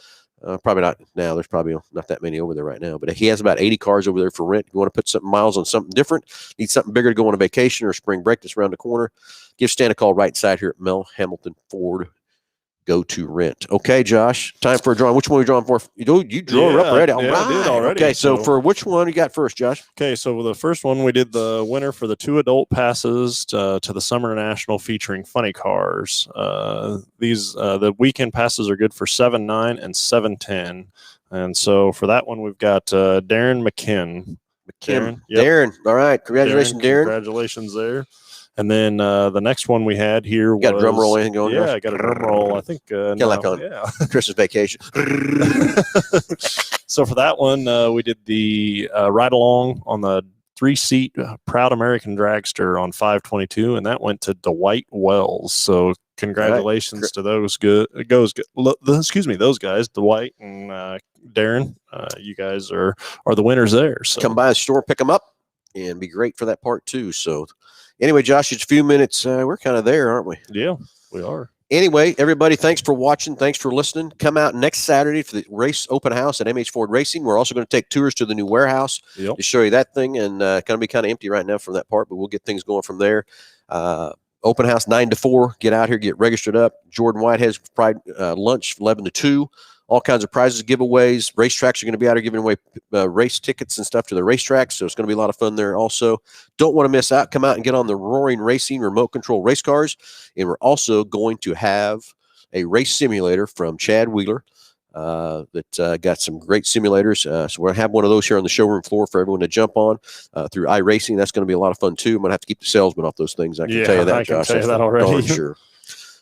Probably not now. There's probably not that many over there right now, but he has about 80 cars over there for rent. If you want to put some miles on something different, need something bigger to go on a vacation or a spring break that's around the corner, give Stan a call right side here at Mel Hambelton Ford. Go to Rent. Okay, Josh, time for a drawing. Which one are we drawing for? You drew her up already. I did already. Okay, so for which one you got first, Josh? Okay, so the first one, we did the winner for the 2 adult passes to the Summer National featuring funny cars. These the weekend passes are good for 7-9 and 7-10. And so for that one, we've got Darren McKinn. Darren. All right. Congratulations, Darren. Congratulations there. And then the next one we had here got a drum roll anything going on? Yeah, I got a drum roll. I think like on Christmas vacation. So for that one, we did the ride along on the 3-seat Proud American Dragster on 522, and that went to Dwight Wells. So congratulations to those those guys, Dwight and Darren. You guys are the winners there. So come by the store, pick them up, and be great for that part too. So anyway, Josh, it's a few minutes. We're kind of there, aren't we? Yeah, we are. Anyway, everybody, thanks for watching. Thanks for listening. Come out next Saturday for the race open house at MH Ford Racing. We're also going to take tours to the new warehouse to show you that thing. And going to be kind of empty right now from that part, but we'll get things going from there. Open house 9 to 4. Get out here, get registered up. Jordan Whitehead's Pride lunch 11 to 2. All kinds of prizes, giveaways. Racetracks are going to be out here giving away race tickets and stuff to the racetracks, so it's going to be a lot of fun there also. Don't want to miss out. Come out and get on the Roaring Racing remote control race cars. And we're also going to have a race simulator from Chad Wheeler that got some great simulators. So we're going to have one of those here on the showroom floor for everyone to jump on through iRacing. That's going to be a lot of fun too. I'm going to have to keep the salesman off those things. I can tell you that, Josh. I can tell you that already. Sure.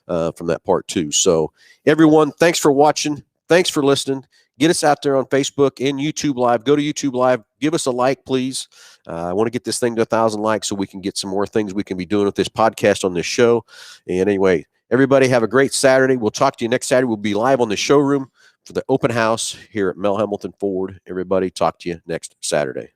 From that part too. So everyone, thanks for watching. Thanks for listening. Get us out there on Facebook and YouTube Live. Go to YouTube Live. Give us a like, please. I want to get this thing to 1,000 likes so we can get some more things we can be doing with this podcast on this show. And anyway, everybody have a great Saturday. We'll talk to you next Saturday. We'll be live on the showroom for the open house here at Mel Hambelton Ford. Everybody, talk to you next Saturday.